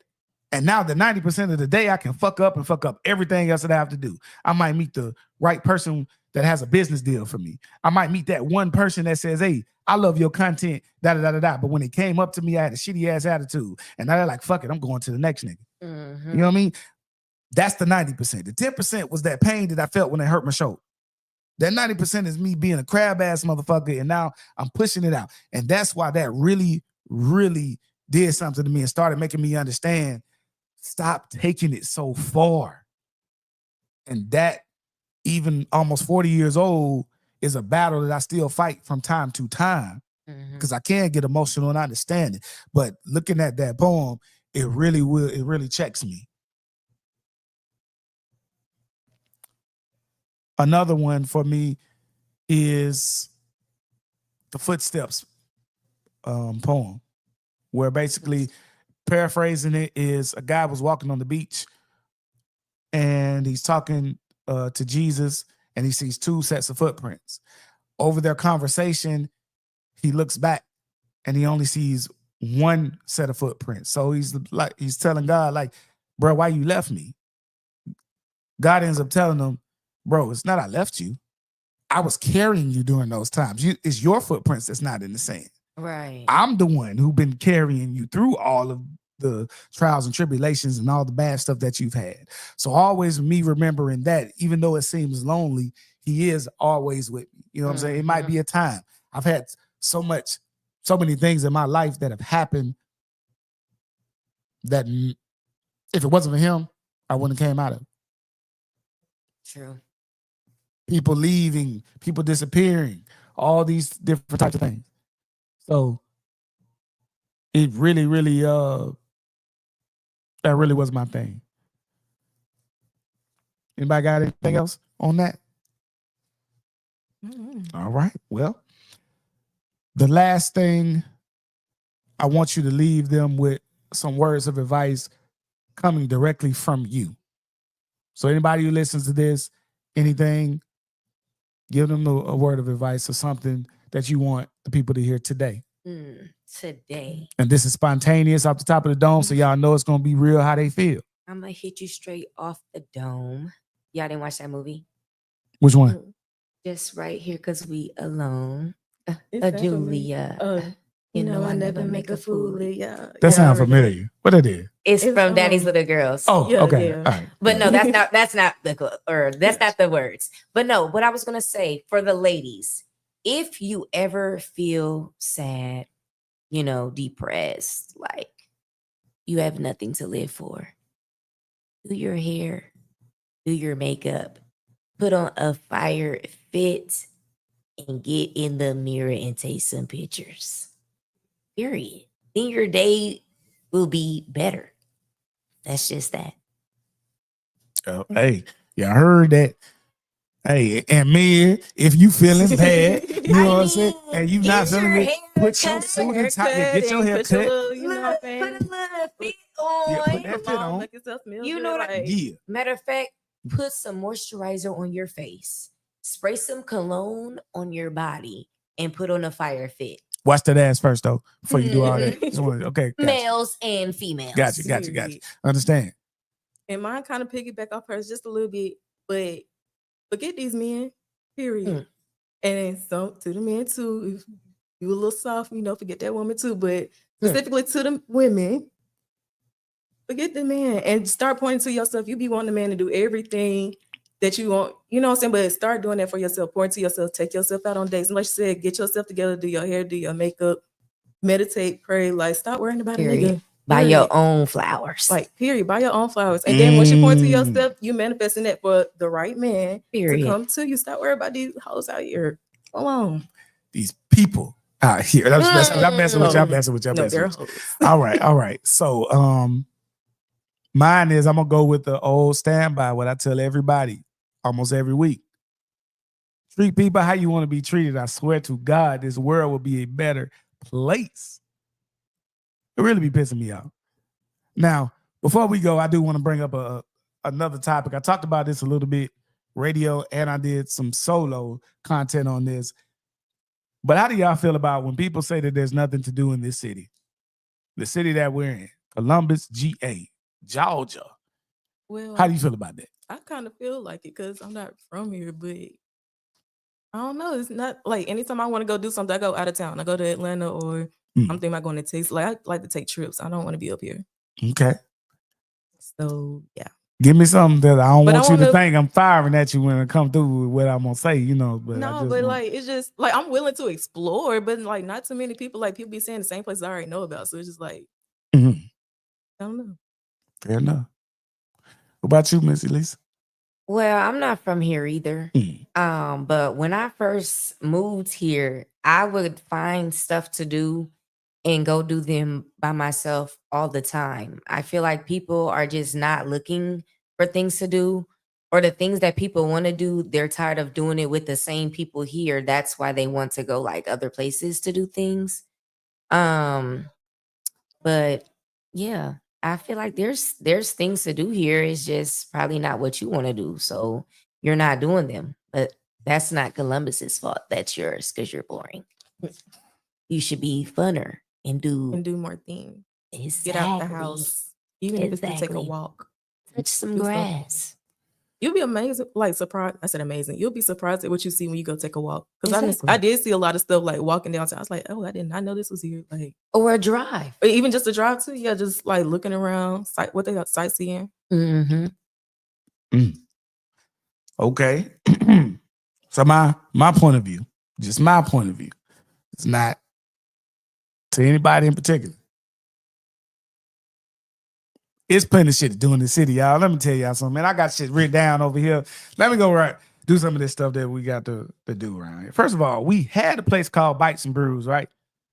And now the 90% of the day, I can fuck up everything else that I have to do. I might meet the right person that has a business deal for me. I might meet that one person that says, hey, I love your content, da-da-da-da-da. But when it came up to me, I had a shitty ass attitude. And now they're like, fuck it, I'm going to the next nigga. You know what I mean? That's the 90%. The 10% was that pain that I felt when it hurt my shoulder. That 90% is me being a crab ass motherfucker. And now I'm pushing it out. And that's why that really, really did something to me and started making me understand, stop taking it so far. And that, even almost 40 years old, is a battle that I still fight from time to time, because I can get emotional and understand it. But looking at that poem, it really checks me. Another one for me is the Footsteps poem, where basically paraphrasing it is a guy was walking on the beach and he's talking to Jesus and he sees 2 sets of footprints. Over their conversation, he looks back and he only sees 1 set of footprints. So he's telling God, like, bro, why you left me? God ends up telling him, bro, it's not I left you. I was carrying you during those times. It's your footprints that's not in the sand. Right. I'm the one who's been carrying you through all of the trials and tribulations and all the bad stuff that you've had. So always me remembering that, even though it seems lonely, he is always with me. You know what I'm saying? It might be a time. I've had so many things in my life that have happened that if it wasn't for him, I wouldn't have came out of it. True. People leaving, people disappearing, all these different types of things. So it really, really, that really was my thing. Anybody got anything else on that? All right. Well, the last thing I want you to leave them with some words of advice coming directly from you. So anybody who listens to this, anything, give them a word of advice or something that you want the people to hear today. Today. And this is spontaneous off the top of the dome, so y'all know it's going to be real how they feel. I'm going to hit you straight off the dome. Y'all didn't watch that movie? Which one? Just right here, because we alone. It's Julia. You know, I never make a fool of ya. That sounds familiar. What that is? It's from Daddy's Little Girls. Oh, yeah, okay. yeah. All right. But no, that's not the words. But no, what I was gonna say for the ladies, if you ever feel sad, depressed, like you have nothing to live for, do your hair, do your makeup, put on a fire fit, and get in the mirror and take some pictures. Period. Then your day will be better. That's just that. Hey, y'all heard that? Hey, and man, if you feeling bad, you know what I'm saying, and you not feeling it, put your suit and tie. Get your hair cut. You know what I'm saying? Put a little fit on. Yeah, put that fit on. Make yourself smell You good, know that. like, Yeah. Matter of fact, put some moisturizer on your face. Spray some cologne on your body and put on a fire fit. Watch that ass first, though, before you do all that. Okay. Gotcha. Males and females. Gotcha. Understand. And mine kind of piggyback off hers just a little bit, but forget these men, period. And then some to the men too. If you a little soft, forget that woman too. But specifically to the women, forget the man and start pointing to yourself. You be wanting the man to do everything that you want, you know what I'm saying? But start doing that for yourself. Point to yourself. Take yourself out on dates. And like you said, get yourself together. Do your hair. Do your makeup. Meditate. Pray. Like, stop worrying about a nigga. Buy your own flowers. Like, period. Buy your own flowers. And then once you point to yourself, you manifesting that for the right man to come to you. Stop worrying about these hoes out here. Come on. These people out here. I'm messing with you. I'm messing with you. No, they're hoes. All right. So mine is, I'm gonna go with the old standby, what I tell everybody almost every week. Treat people how you want to be treated. I swear to God, this world will be a better place. It really be pissing me off. Now, before we go, I do want to bring up another topic. I talked about this a little bit, radio, and I did some solo content on this. But how do y'all feel about when people say that there's nothing to do in this city? The city that we're in, Columbus, GA, Georgia. Well, how do you feel about that? I kind of feel like it because I'm not from here, but I don't know. It's not like anytime I want to go do something, I go out of town. I go to Atlanta or I'm thinking about going to Texas. Like, I like to take trips. I don't want to be up here. Okay. So, yeah. Give me something that I don't want you to think I'm firing at you when I come through with what I'm going to say, But like, it's just, like, I'm willing to explore, but, like, not too many people. Like, people be saying the same places I already know about. So, it's just like, I don't know. Fair enough. What about you, Missy Lisa? Well, I'm not from here either. But when I first moved here, I would find stuff to do and go do them by myself all the time. I feel like people are just not looking for things to do or the things that people want to do, they're tired of doing it with the same people here. That's why they want to go like other places to do things. But yeah, I feel like there's things to do here. It's just probably not what you want to do. So you're not doing them. But that's not Columbus's fault. That's yours because you're boring. You should be funner and do more things. exactly. Get out the house, even if it's to take a Exactly. walk. Touch some Do stuff. grass. You'll be amazing, like surprised. I said amazing. You'll be surprised at what you see when you go take a walk. Because Exactly. I did see a lot of stuff like walking downtown. I was like, oh, I did not know this was here. Like, Or a drive. or even just a drive too. Yeah, just like looking around, what they got sightseeing. Mm-hmm. Okay. So my point of view, just my point of view, it's not to anybody in particular. It's plenty of shit to do in the city, y'all. Let me tell y'all something, man. I got shit written down over here. Let me go do some of this stuff that we got to do around here. First of all, we had a place called Bites and Brews, right?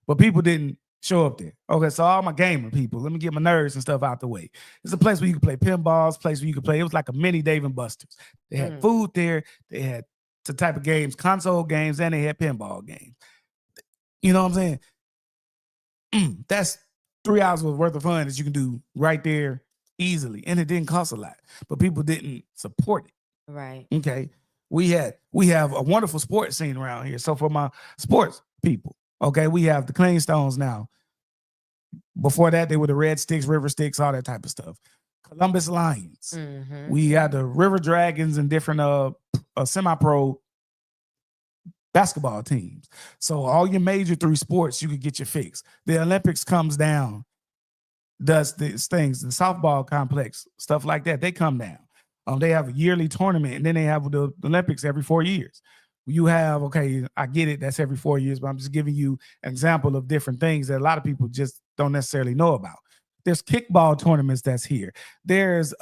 But people didn't show up there. Okay, so all my gamer people, let me get my nerds and stuff out the way. It's a place where you can play pinballs, place where you can play. It was like a mini Dave and Buster's. They had food there. They had the type of games, console games, and they had pinball games. You know what I'm saying? That's 3 hours worth of fun that you can do right there easily. And it didn't cost a lot, but people didn't support it. Right. Okay. We have a wonderful sports scene around here. So for my sports people, okay, we have the Clean Stones now. Before that, they were the Red Sticks, River Sticks, all that type of stuff. Columbus Lions. Mm-hmm. We had the River Dragons and different semi-pro basketball teams. So all your major 3 sports, you could get your fix. The Olympics comes down, does these things, the softball complex, stuff like that, they come down. They have a yearly tournament, and then they have the Olympics every 4 years. You have, okay, I get it, that's every 4 years, but I'm just giving you an example of different things that a lot of people just don't necessarily know about. There's kickball tournaments that's here. There's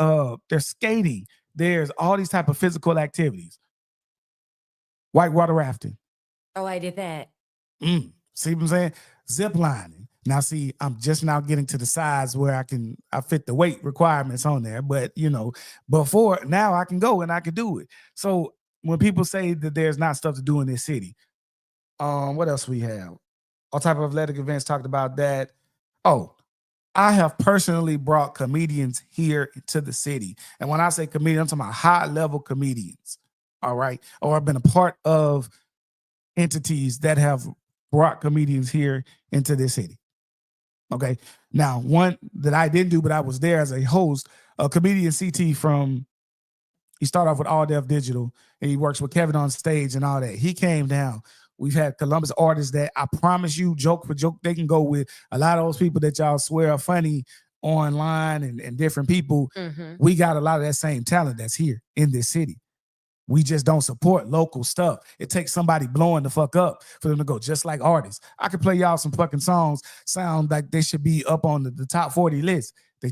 skating. There's all these type of physical activities. Whitewater rafting. Oh, I did that. See what I'm saying? Zip lining. Now, see, I'm just now getting to the size where I fit the weight requirements on there. But, before, now I can go and I can do it. So when people say that there's not stuff to do in this city, what else we have? All type of athletic events, talked about that. Oh, I have personally brought comedians here to the city. And when I say comedian, I'm talking about high-level comedians. All right. Or I've been a part of entities that have brought comedians here into this city. Okay. Now, one that I didn't do, but I was there as a host, a comedian CT he started off with All Deaf Digital, and he works with Kevin on stage and all that. He came down. We've had Columbus artists that I promise you, joke for joke, they can go with a lot of those people that y'all swear are funny online and different people. Mm-hmm. We got a lot of that same talent that's here in this city. We just don't support local stuff. It takes somebody blowing the fuck up for them to go, just like artists. I could play y'all some fucking songs, sound like they should be up on the top 40 list. They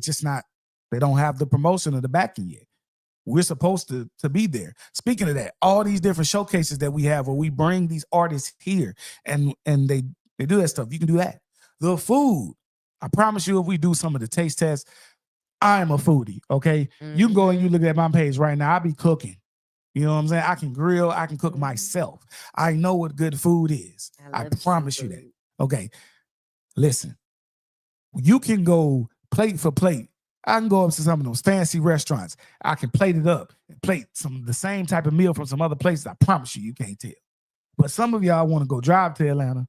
don't have the promotion or the backing yet. We're supposed to be there. Speaking of that, all these different showcases that we have where we bring these artists here and they do that stuff. You can do that. The food. I promise you, if we do some of the taste tests, I am a foodie, okay? Mm-hmm. You can go and you look at my page right now. I'll be cooking. You know what I'm saying? I can grill. I can cook myself. I know what good food is. I promise you that. Okay. Listen, you can go plate for plate. I can go up to some of those fancy restaurants. I can plate it up and plate the same type of meal from some other places. I promise you can't tell. But some of y'all want to go drive to Atlanta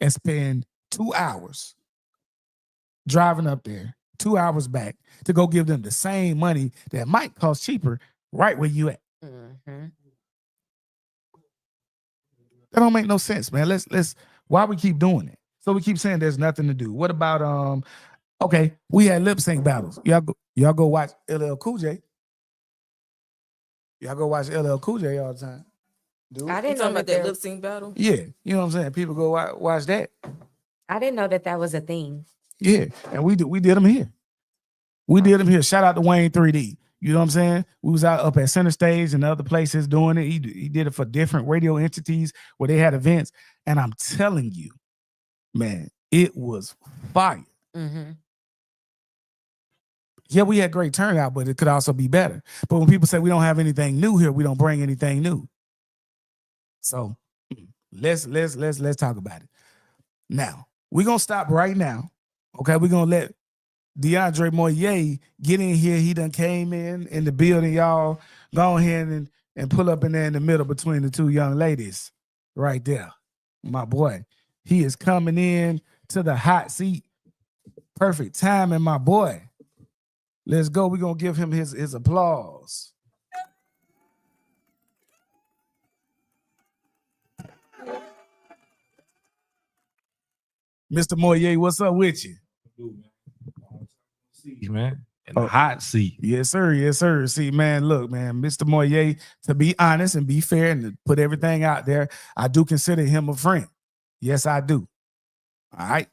and spend 2 hours driving up there, 2 hours back to go give them the same money that might cost cheaper right where you at. Mm-hmm. That don't make no sense, man. Let's why we keep doing it? So we keep saying there's nothing to do. What about okay, we had lip sync battles. Y'all go watch LL Cool J. Y'all go watch LL Cool J all the time. Dude. I didn't know know about that that lip sync battle. Yeah, you know what I'm saying? People go watch that. I didn't know that was a thing. Yeah, and we did them here. We did them here. Shout out to Wayne 3D. You know what I'm saying? We was out up at Center Stage and other places doing it. He did it for different radio entities where they had events. And I'm telling you, man, it was fire. Mm-hmm. Yeah, we had great turnout, but it could also be better. But when people say we don't have anything new here, we don't bring anything new. So let's talk about it. Now, we're gonna stop right now. Okay, we're gonna let Deandre Moye get in here. He done came in the building, y'all. Go ahead and pull up in there in the middle between the two young ladies. Right there. My boy. He is coming in to the hot seat. Perfect timing, my boy. Let's go. We're gonna give him his applause. Mr. Moye, what's up with you? Man, in the hot seat. Yes, sir. Yes, sir. See, man, look, man, Mr. Moye, to be honest and be fair and to put everything out there, I do consider him a friend. Yes, I do. All right.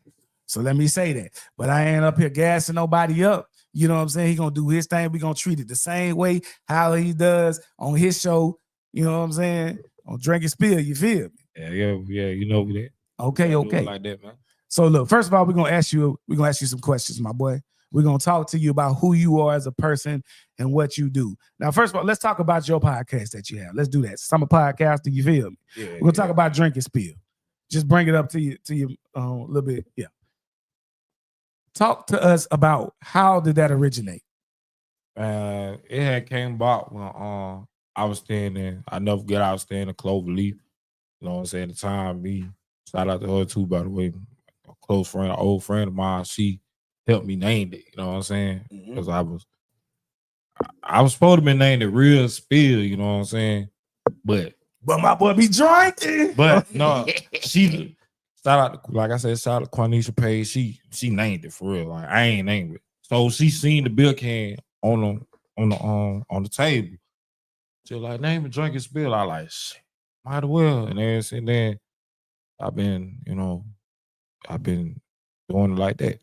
So let me say that. But I ain't up here gassing nobody up. You know what I'm saying? He gonna do his thing. We gonna treat it the same way how he does on his show. You know what I'm saying? On Drink and Spill, you feel me? Yeah. You know that. Okay. Like that, man. So look, first of all, we're gonna ask you some questions, my boy. We're gonna talk to you about who you are as a person and what you do. Now, first of all, let's talk about your podcast that you have. Let's do that. I'm a podcaster, you feel me? Yeah, We're gonna talk about Drink and Spill. Just bring it up to you a little bit. Yeah. Talk to us about how did that originate? It had came about when I was staying in. I never forget I was staying in Cloverleaf. You know what I'm saying? At the time, me, shout out to her too, by the way. A close friend, an old friend of mine, she helped me name it. You know what I'm saying? Because I was supposed to be named it Real Spill, you know what I'm saying? But my boy be drinking. But no, she shout out to, like I said, shout out to Quanisha Page. She named it for real. Like I ain't named it. So she seen the bill can on the table. She was like, name it Drink and Spill. I like, shit, might as well. And then I've been doing it like that.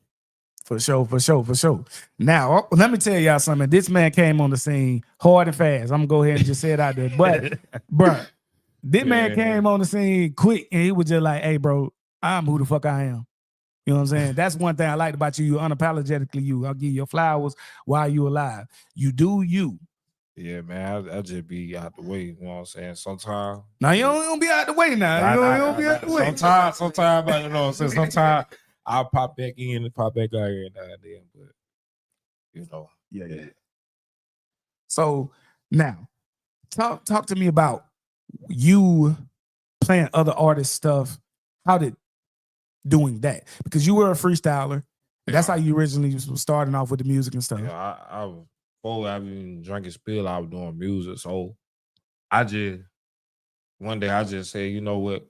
For sure. Now, let me tell y'all something. This man came on the scene hard and fast. I'm gonna go ahead and just say it out there. But, bro, this man came on the scene quick and he was just like, hey, bro, I'm who the fuck I am. You know what I'm saying? That's one thing I liked about you. You unapologetically you. I'll give you your flowers while you alive. You do you. Yeah, man. I just be out the way. You know what I'm saying? Sometimes. Now, you don't be out the way now. You don't be out the way. Sometimes, you know what I'm saying? Sometimes I'll pop back in and pop back out here now and then, but you know. Yeah. So now, talk to me about you playing other artists' stuff. How did doing that? Because you were a freestyler. And that's how you originally was starting off with the music and stuff. Yeah, I was before I even drank and spill, I was doing music. So one day I just said, you know what?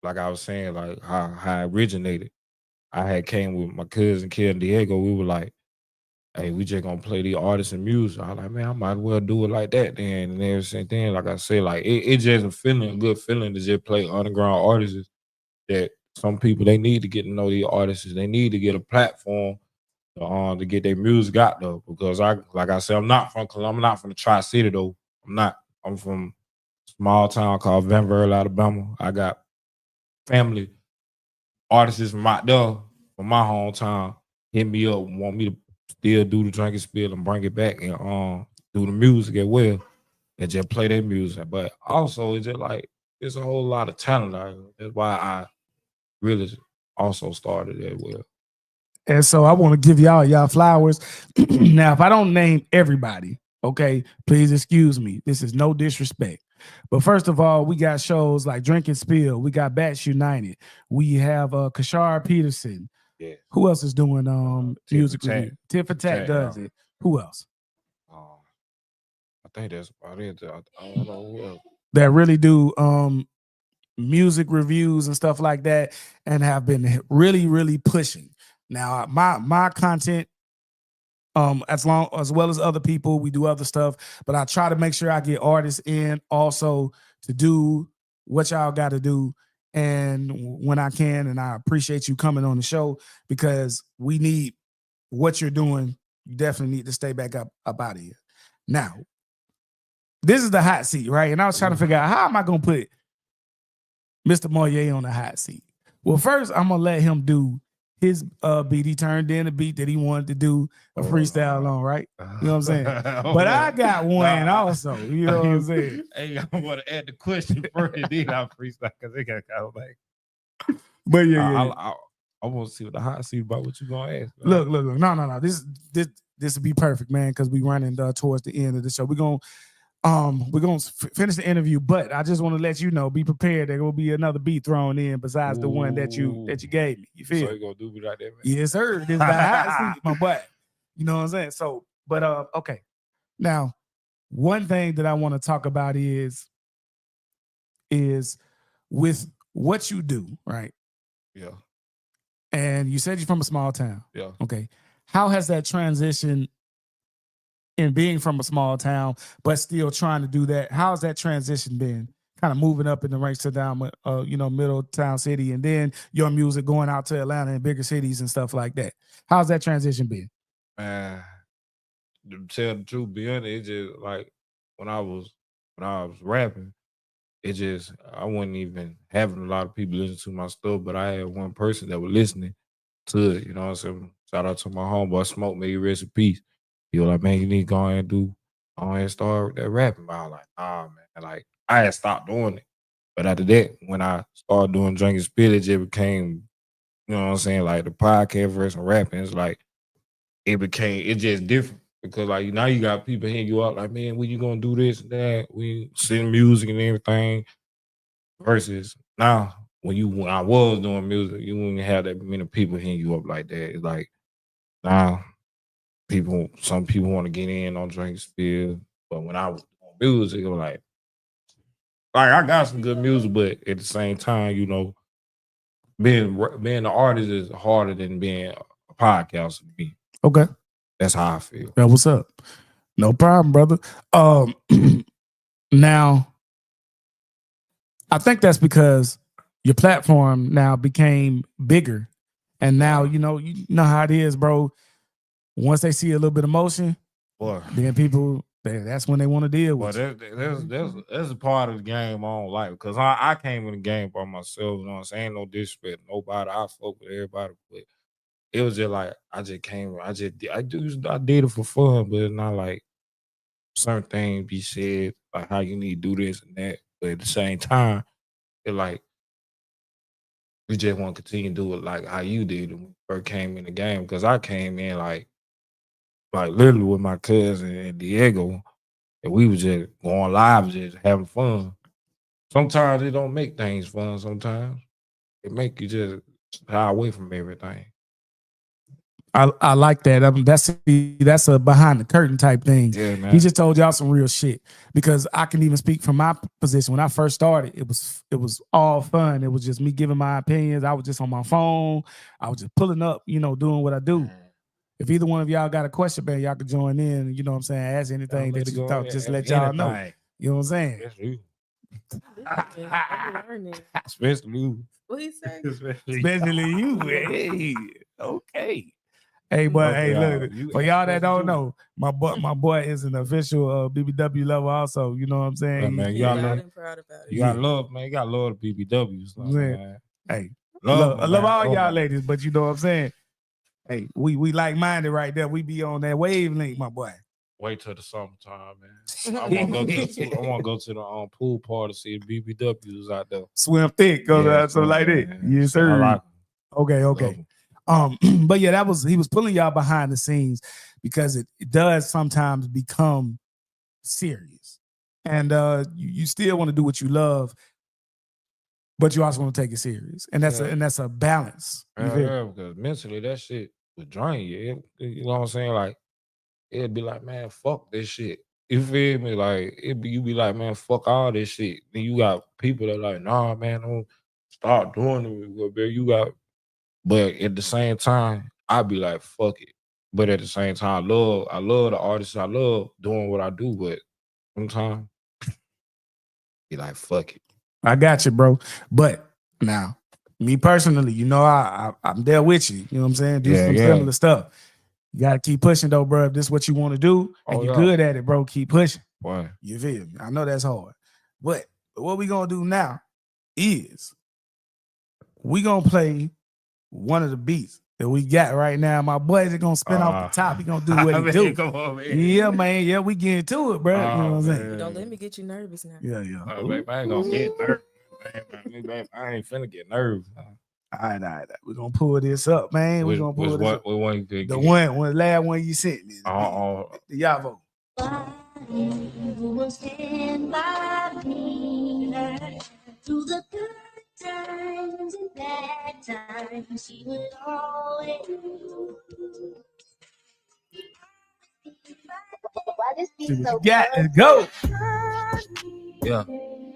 Like I was saying, like how I originated. I had came with my cousin Ken Diego. We were like, hey, we just gonna play the artists and music. I was like, man, I might as well do it like that then. And everything then, like I said, like it's just a good feeling to just play underground artists that some people they need to get to know these artists. They need to get a platform to get their music out though. Because like I said, I'm not from the Tri-City though. I'm from a small town called Vanville, Alabama. I got family artists from out there from my hometown hit me up and want me to still do the Drink and Spill and bring it back and do the music as well and just play their music. But also it's just like there's a whole lot of talent out here. That's why I really also started as well. And so I want to give y'all flowers. Now, if I don't name everybody, okay, please excuse me. This is no disrespect. But first of all, we got shows like Drink and Spill. We got Bats United. We have Kashar Peterson. Yeah. Who else is doing music review? Tit for Tat does it. Who else? I think that's about it. I don't know who else. That really do music reviews and stuff like that and have been really, really pushing. Now, my content, as well as other people, we do other stuff, but I try to make sure I get artists in also to do what y'all got to do. And when I can, and I appreciate you coming on the show because we need what you're doing. You definitely need to stay back up out of here. Now, this is the hot seat, right? And I was trying to figure out how am I going to put Mr. Moye on the hot seat? Well, first, I'm going to let him do his beat. He turned in a beat that he wanted to do a freestyle on, right? You know what I'm saying? But I got one also. You know what I'm saying? Hey, I want to add the question first, then I freestyle because they got kind of like. But yeah. I want to see what the hot seat about what you gonna ask. Look. No. This will be perfect, man, because we running towards the end of the show. We're gonna finish the interview, but I just want to let you know, be prepared. There will be another beat thrown in besides the one that you gave me. You feel? So you gonna do me like that, man? Yes, sir. This is the hot seat, my boy. You know what I'm saying? So, but okay. Now, one thing that I want to talk about is with what you do, right? Yeah. And you said you're from a small town. Yeah. Okay. How has that transition in being from a small town, but still trying to do that? How's that transition been? Kind of moving up in the ranks to down, middle town city, and then your music going out to Atlanta and bigger cities and stuff like that. How's that transition been? Man, to tell the truth, beyond it just like when I was rapping, it just I wasn't even having a lot of people listen to my stuff, but I had one person that was listening to it. You know what I'm saying? Shout out to my homeboy Smoke, may he rest in peace. He was like, man, you need to go ahead and start that rapping. But I was like, nah, man. Like I had stopped doing it. But after that, when I started doing Drinking Spillage, it became, you know what I'm saying, like the podcast versus rapping. It's like it just different. Because like now you got people hitting you up like, man, when you gonna do this and that? We send music and everything. Versus now, when I was doing music, you wouldn't have that many people hitting you up like that. It's like now some people want to get in on Drink Spill, but when I was doing music, it was like I got some good music, but at the same time, you know, being an artist is harder than being a podcaster to me. Okay. That's how I feel. Yeah, what's up? No problem, brother. Now, I think that's because your platform now became bigger. And now, you know how it is, bro. Once they see a little bit of motion, Boy, then people, that's when they want to deal with you. That's a part of the game I don't like, because I came in the game by myself, you know what I'm saying? Ain't no disrespect, nobody. I fuck with everybody, but it was just like I did it for fun, but it's not like certain things be said, like how you need to do this and that. But at the same time, it like we just want to continue to do it like how you did when you first came in the game. Because I came in like literally with my cousin and Diego, and we was just going live, just having fun. Sometimes it don't make things fun. Sometimes it make you just shy away from everything. I like that. That's a behind the curtain type thing. Yeah, man. He just told y'all some real shit, because I can even speak from my position. When I first started, it was all fun. It was just me giving my opinions. I was just on my phone. I was just pulling up, doing what I do. If either one of y'all got a question, man, y'all can join in. You know what I'm saying? Ask anything that you thought. Just let y'all know. You know what I'm saying? That's you. I'm learning. Especially you. What he say? Especially you. Hey, okay. Hey, but Okay, look, for y'all that don't know, my boy is an official BBW level also. You know what I'm saying? Yeah, man, He's loud and proud about it. You got love, man. You got love the BBWs. Man. Hey, love I love all y'all ladies, but you know what I'm saying? Hey, we like-minded right there. We be on that wavelength, my boy. Wait till the summertime, man. I want to go to the pool party to see the BBWs out there. Swim thick, something like that. Yes, sir. Like okay. But yeah, he was pulling y'all behind the scenes, because it does sometimes become serious, and you still want to do what you love, but you also want to take it serious, and that's a balance. Because mentally that shit would drain you. You know what I'm saying? Like it'd be like, man, fuck this shit. You feel me? Like you be like, man, fuck all this shit. Then you got people that like, nah, man, don't start doing it. But at the same time, I'd be like, fuck it. But at the same time, I love the artists. I love doing what I do. But sometimes, be like, fuck it. I got you, bro. But now, me personally, I'm there with you. You know what I'm saying? Do some similar stuff. You got to keep pushing, though, bro. If this is what you want to do, and you're good at it, bro, keep pushing. Why? You feel me? I know that's hard. But what we going to do now is we going to play one of the beats that we got right now. My boys are gonna spin off the top. He gonna do what he do. Come on, man. Yeah, man. Yeah, we get into it, bro. You know what I'm saying? Don't let me get you nervous now. Yeah, yeah. Man, I ain't gonna get nervous. Man, I ain't finna get nervous. All right. We're gonna pull this up, man. We're gonna pull this up. One the last one you sent me. The Yavo. Who will stand by me through the good times and bad times? She will always. Let's go. Yeah.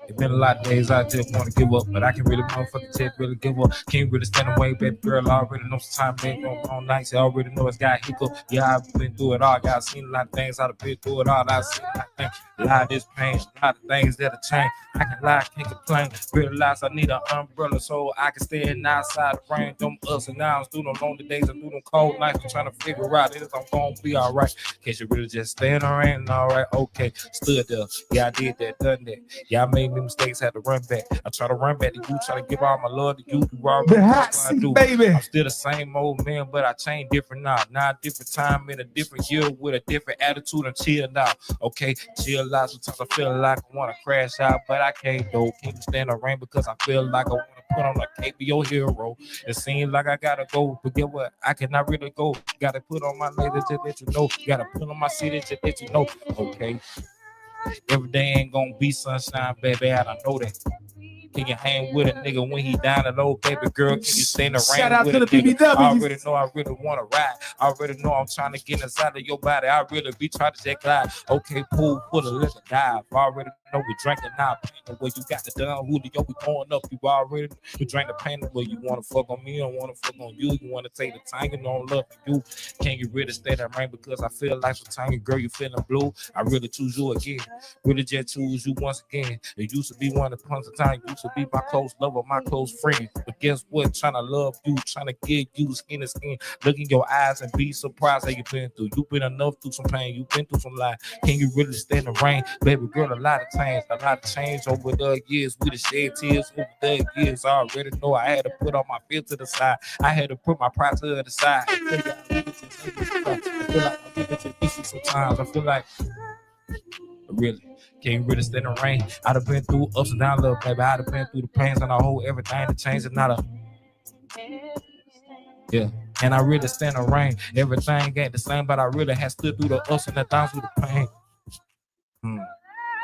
It's been a lot of days I just want to give up, but I can really motherfucking just really give up. Can't really stand away, baby girl. I already know some time ain't going on nights. I already know it's got hiccup. Yeah, I've been through it all. I've seen a lot of things. I've been through it all. I've seen a lot of things. A lot of this pain, a lot of things that'll change. I can lie, can't complain. Realize I need an umbrella so I can stay in outside the rain. Them ups and downs through them lonely days and through them cold nights. I'm trying to figure out if I'm gonna be all right. Can't you really just stay in the rain? All right, okay. Stood there. Yeah, I did that, done that. Yeah, I made me mistakes, had to run back. I try to run back to you, try to give all my love to you. You already know what I do. Baby. I'm still the same old man, but I changed different now. Now a different time in a different year with a different attitude and chill now. Okay, chill out. Sometimes I feel like I want to crash out, but I can't though. Can't stand the rain because I feel like I want to put on a cape of your hero. It seems like I gotta go, but get what? I cannot really go. Gotta put on my lady to let you know. Gotta put on my city to let you know. Okay. Every day ain't gonna be sunshine, baby. I don't know that. Can you hang with a nigga when he down and low, baby girl? Can you stay in the rain? Shout out with to the nigga? BBW. I already know I really want to ride. I already know I'm trying to get inside of your body. I really be trying to check glide. Okay, pool, put a little dive. I already know we drinking now. Where you got the done, Julio, we going up. You already you drink the pain where you want to fuck on me, I want to fuck on you. You want to take the time, you don't love you. Can you really stay that rain? Because I feel like sometimes, girl, you feeling blue. I really choose you again. Really just choose you once again. It used to be one of the points of time. Used to be my close lover, my close friend. But guess what? Trying to love you, trying to give you skin to skin. Look in your eyes and be surprised that you've been through. You've been enough through some pain. You've been through some lies. Can you really stand the rain? Baby girl, a lot of change over the years. We the shed tears over the years. I already know I had to put all my fear to the side. I had to put my pride to the side. I feel like I'm getting to sometimes. I feel like really can't really stand the rain. I'd have been through ups and downs, little baby. I'd have been through the pains and I hold everything to change. It's not a yeah. And I really stand the rain. Everything ain't the same, but I really have stood through the ups and the downs through the pain.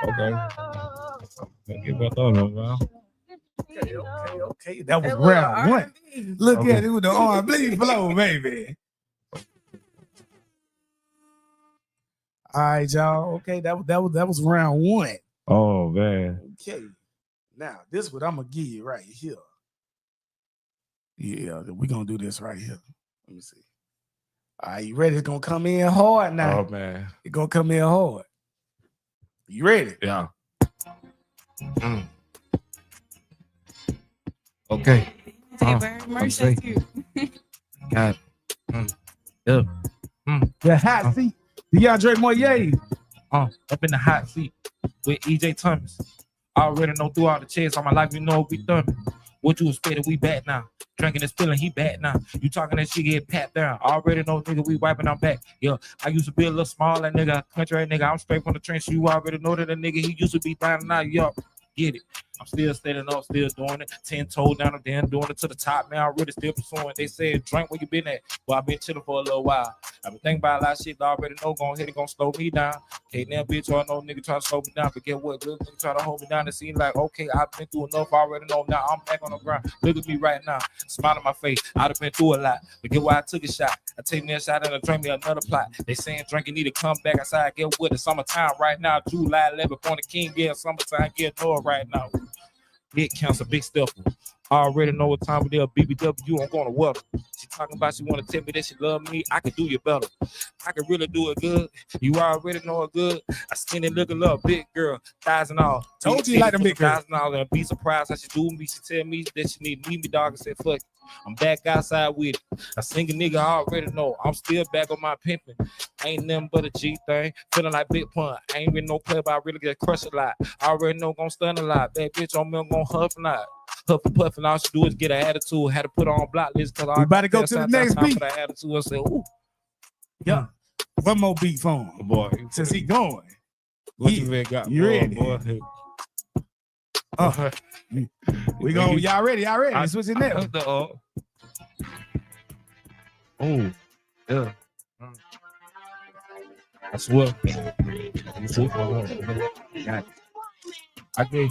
Okay. Get back on them, man. Okay. That was round one. Look at it with the R&B flow, baby. All right, y'all. Okay, that was round one. Oh man. Okay. Now this is what I'm gonna give you right here. Yeah, we're gonna do this right here. Let me see. All right, you ready? It's gonna come in hard now. Oh man. It's gonna come in hard. You ready? Yeah. Okay. Mercy. God. Yeah. The hot seat. Deandre Moye. Up in the hot seat with EJ Thomas. I already know through all the checks all my life, you know we done. What you expected, we back now. Drinking this feeling, he back now. You talking that shit, get pat down. I already know, nigga, we wiping our back. Yeah, I used to be a little smaller nigga, country nigga. I'm straight from the trench. You already know that a nigga, he used to be down now. Yo, get it. I'm still standing up, still doing it. 10 toes down, I'm then doing it to the top. Man, I'm really still pursuing. They said, drink where you been at. Well, I've been chilling for a little while. I've been thinking about a lot of shit that I already know going ahead and gonna slow me down. Okay, now, bitch, I know nigga try to slow me down. But get what? Little nigga try to hold me down. It seems like, okay, I've been through enough. I already know now. I'm back on the ground. Look at me right now. Smile on my face. I'd have been through a lot. But get why I took a shot. I take me a shot and I drink me another plot. They saying drinking need to come back outside. Get what? It's summertime right now. July 11th on the King. Yeah, summertime. Get know it right now. It counts a big stuff. I already know what time it is. BBW, I'm going to welcome. She talking about she want to tell me that she love me. I can do you better. I can really do it good. You already know it good. I skinny looking little big girl, thighs and all. Told you like a big girl. $1,000 and be surprised how she do me. She tell me that she need me, dog. I said, fuck. I'm back outside with it. I sing a nigga I already know. I'm still back on my pimping. Ain't nothing but a G thing. Feeling like Big Pun. I ain't really no player, but I really get crushed a lot. I already know gonna stun a lot. That bitch on me, I'm gonna huff a lot. Huff and puff, and all she do is get an attitude. Had to put her on block list because We about to go to the next beat. For that attitude. I said, ooh. Yeah. One more beat for him. Boy, Since he going. what Yeah. you been got? You ready? Boy. We go. Y'all ready? Y'all ready? I- Switch it now. Oh, yeah. I swear. I gave.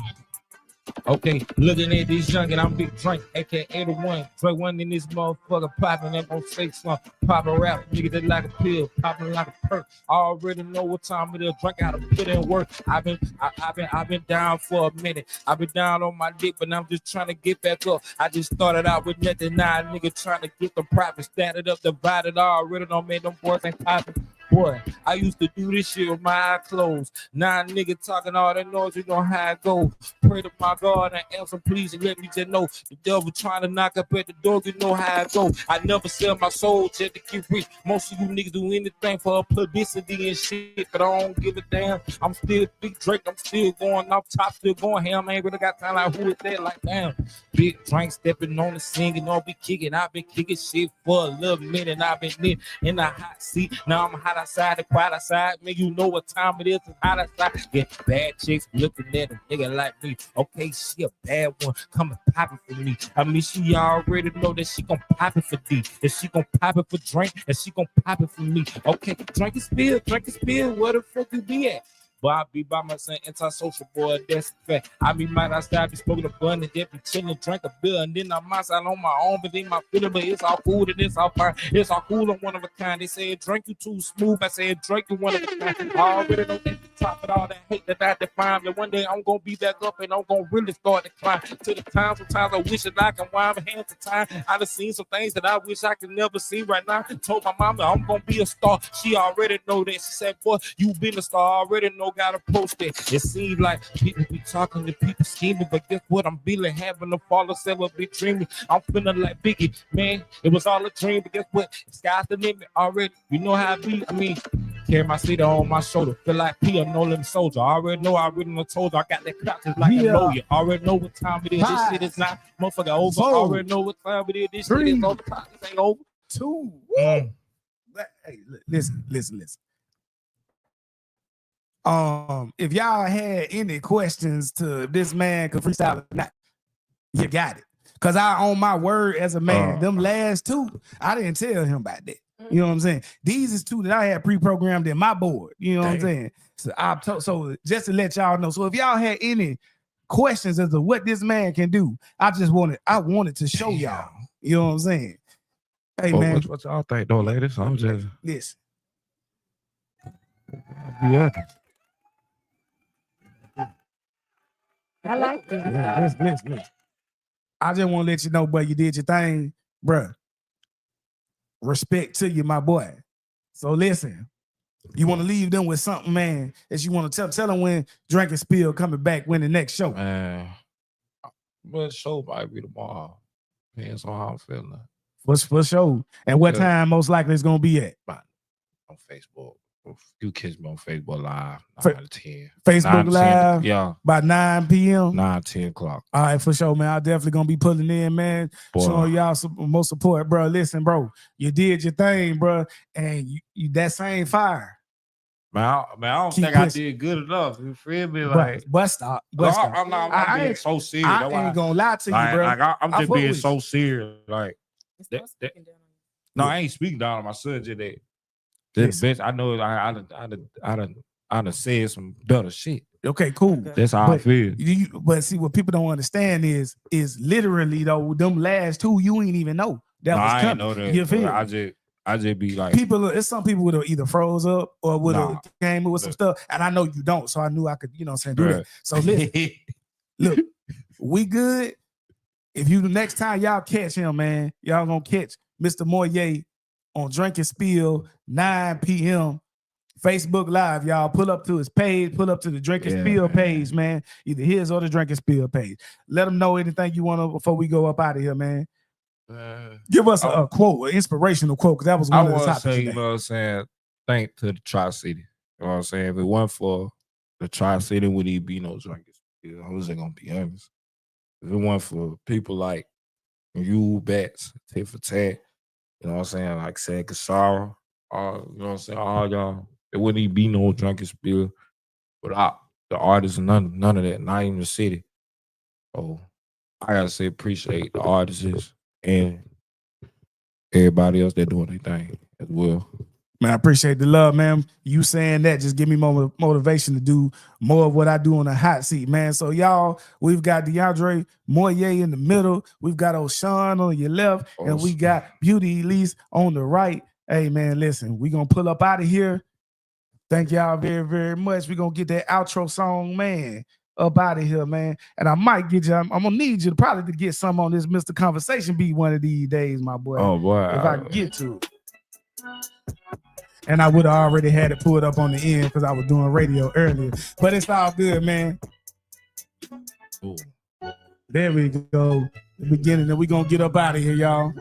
Okay, looking at this young and I'm big drink, aka the one. Drink one in this motherfucker popping up on fake slump. Popping rap, nigga that like a pill, popping like a perk. I already know what time it is. Drink out of put in work. I've been down for a minute. I've been down on my dick, but I'm just trying to get back up. I just started out with nothing. Now nigga trying to get the profit, started up, divided. I already don't make them boys ain't popping. Boy, I used to do this shit with my eyes closed. Now nigga talking all that noise, you know how it go. Pray to my God and answer please and let me just know. The devil trying to knock up at the door, you know how it go. I never sell my soul just to get rich. Most of you niggas do anything for publicity and shit, but I don't give a damn. I'm still Big Drake, I'm still going off top, still going ham. I ain't really got time like who is that, like damn. Big Drink stepping on the singing, I'll be kicking. I've been kicking shit for a little minute. I've been in the hot seat. Now I'm hot outside, the quiet outside. Man, you know what time it is. It's hot outside. Get bad chicks looking at a nigga like me. Okay, she a bad one. Come and pop it for me. I mean, she already know that she gon' pop it for D. That she gon' pop it for Drink. And she gon' pop it for me. Okay, drink and spill. Where the fuck you be at? But I be by myself, antisocial boy, that's a fact. I be might outside, be smoking a blunt and just be chilling, drink a beer, and then I'm outside on my own, but then my feeling, but it's all cool and it's all fine. It's all cool and one of a kind. They say drink you too smooth. I said drink you one of a kind. I already know that the top of all that hate that I define. But one day I'm gonna be back up and I'm gonna really start to climb to the time. Sometimes I wish that I can wind my hands to time. I done seen some things that I wish I could never see right now. Told my mama I'm gonna be a star. She already know that. She said, boy, you been a star. Already know, gotta post it. It seems like people be talking to people scheming, but guess what? I'm really having a fall of several big dreaming. I'm feeling like Biggie, man. It was all a dream, but guess what? Sky's the limit already. You know how I be. I mean, carry my city on my shoulder. Feel like P, a Nolan soldier. I already know. I already know. Told you I got that clock just like a lawyer. Already know what time it is. This shit is not motherfucker over. Already know what time it is. This shit is over. This ain't over. 2. Hey, listen. If y'all had any questions to this man could freestyle or not, you got it. Cause I on my word as a man, them last 2, I didn't tell him about that. You know what I'm saying? These is 2 that I had pre-programmed in my board. You know what I'm saying? So just to let y'all know. So if y'all had any questions as to what this man can do, I wanted to show y'all. You know what I'm saying? Hey man, what y'all think though, ladies? I'm just listen. yeah. I like this. Listen. I just want to let you know, but you did your thing, bruh. Respect to you, my boy. So listen, you want to leave them with something, man, that you want to tell them when Drink and Spill coming back, when the next show. Man, but the show might be tomorrow. Depends on how I'm feeling. For sure. And what time most likely it's gonna be at? On Facebook. You catch me on Facebook Live, 9 to 10. Facebook 9 to 10, Live, yeah, by 9 p.m. 9, 10 o'clock. All right, for sure, man. I'm definitely gonna be pulling in, man. Boy. Showing y'all some more support, bro. Listen, bro, you did your thing, bro, and you that same fire. Man, I don't Keep think I pushing. did good enough. You feel me? Like, But stop. I'm being so serious. I That's why ain't gonna lie to you, bro. I'm I just fuck being with so you. serious. Like, no, I ain't speaking down on my son today. The Listen. bitch, I know I done said some better shit. Okay, cool. That's how I feel. But see, what people don't understand is literally though, them last 2 you ain't even know that was I coming. ain't know that. You feel? I just be like, It's some people would have either froze up or would have came with some stuff, and I know you don't, so I knew I could, you know what I'm saying, do that. So listen, look, we good. If you the next time y'all catch him, man, y'all gonna catch Mr. Moye on Drink and Spill, 9 p.m. Facebook Live, y'all. Pull up to his page, pull up to the Drink and Spill page, man. Either his or the Drink and Spill page. Let them know anything you want to before we go up out of here, man. Give us a quote, an inspirational quote, because that was I one of the want to topics say, today. you know what I'm saying, thank to the Tri-City. You know what I'm saying? If it wasn't for the Tri-City, would he be no drunkest? I was gonna be honest. If it wasn't for people like you, Bats, Tit for Tat, you know what I'm saying, like Sad Kasara, you know what I'm saying, all y'all, there wouldn't even be no drunkest bill without the artists, none of that, not even the city. So I gotta say, appreciate the artists and everybody else that doing their thing as well. Man, I appreciate the love, man. You saying that just give me more motivation to do more of what I do on the hot seat, man. So y'all, we've got Deandre Moye in the middle. We've got O'Shawn on your left, and we got Beauty Elise on the right. Hey, man, listen, we gonna pull up out of here. Thank y'all very, very much. We're gonna get that outro song, man, up out of here, man. And I might get you, I'm gonna need you to probably get some on this Mr. Conversation beat one of these days, my boy. Oh boy. If I get to it. And I would have already had it pulled up on the end because I was doing radio earlier. But it's all good, man. Ooh. There we go. The beginning, and we're going to get up out of here, y'all.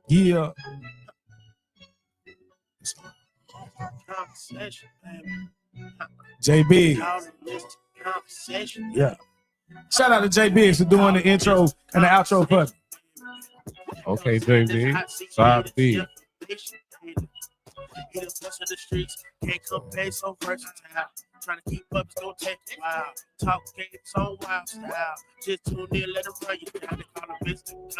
Yeah. J Biggs. Yeah. Shout out to J Biggs for doing the intro and the outro for me. Okay, JB. Side B. He the best of the streets, can't compare, so versatile. Trying to keep up, it's gonna take a while. Talk game, so wild style. Just tune in, let him run you down. They call him Mr.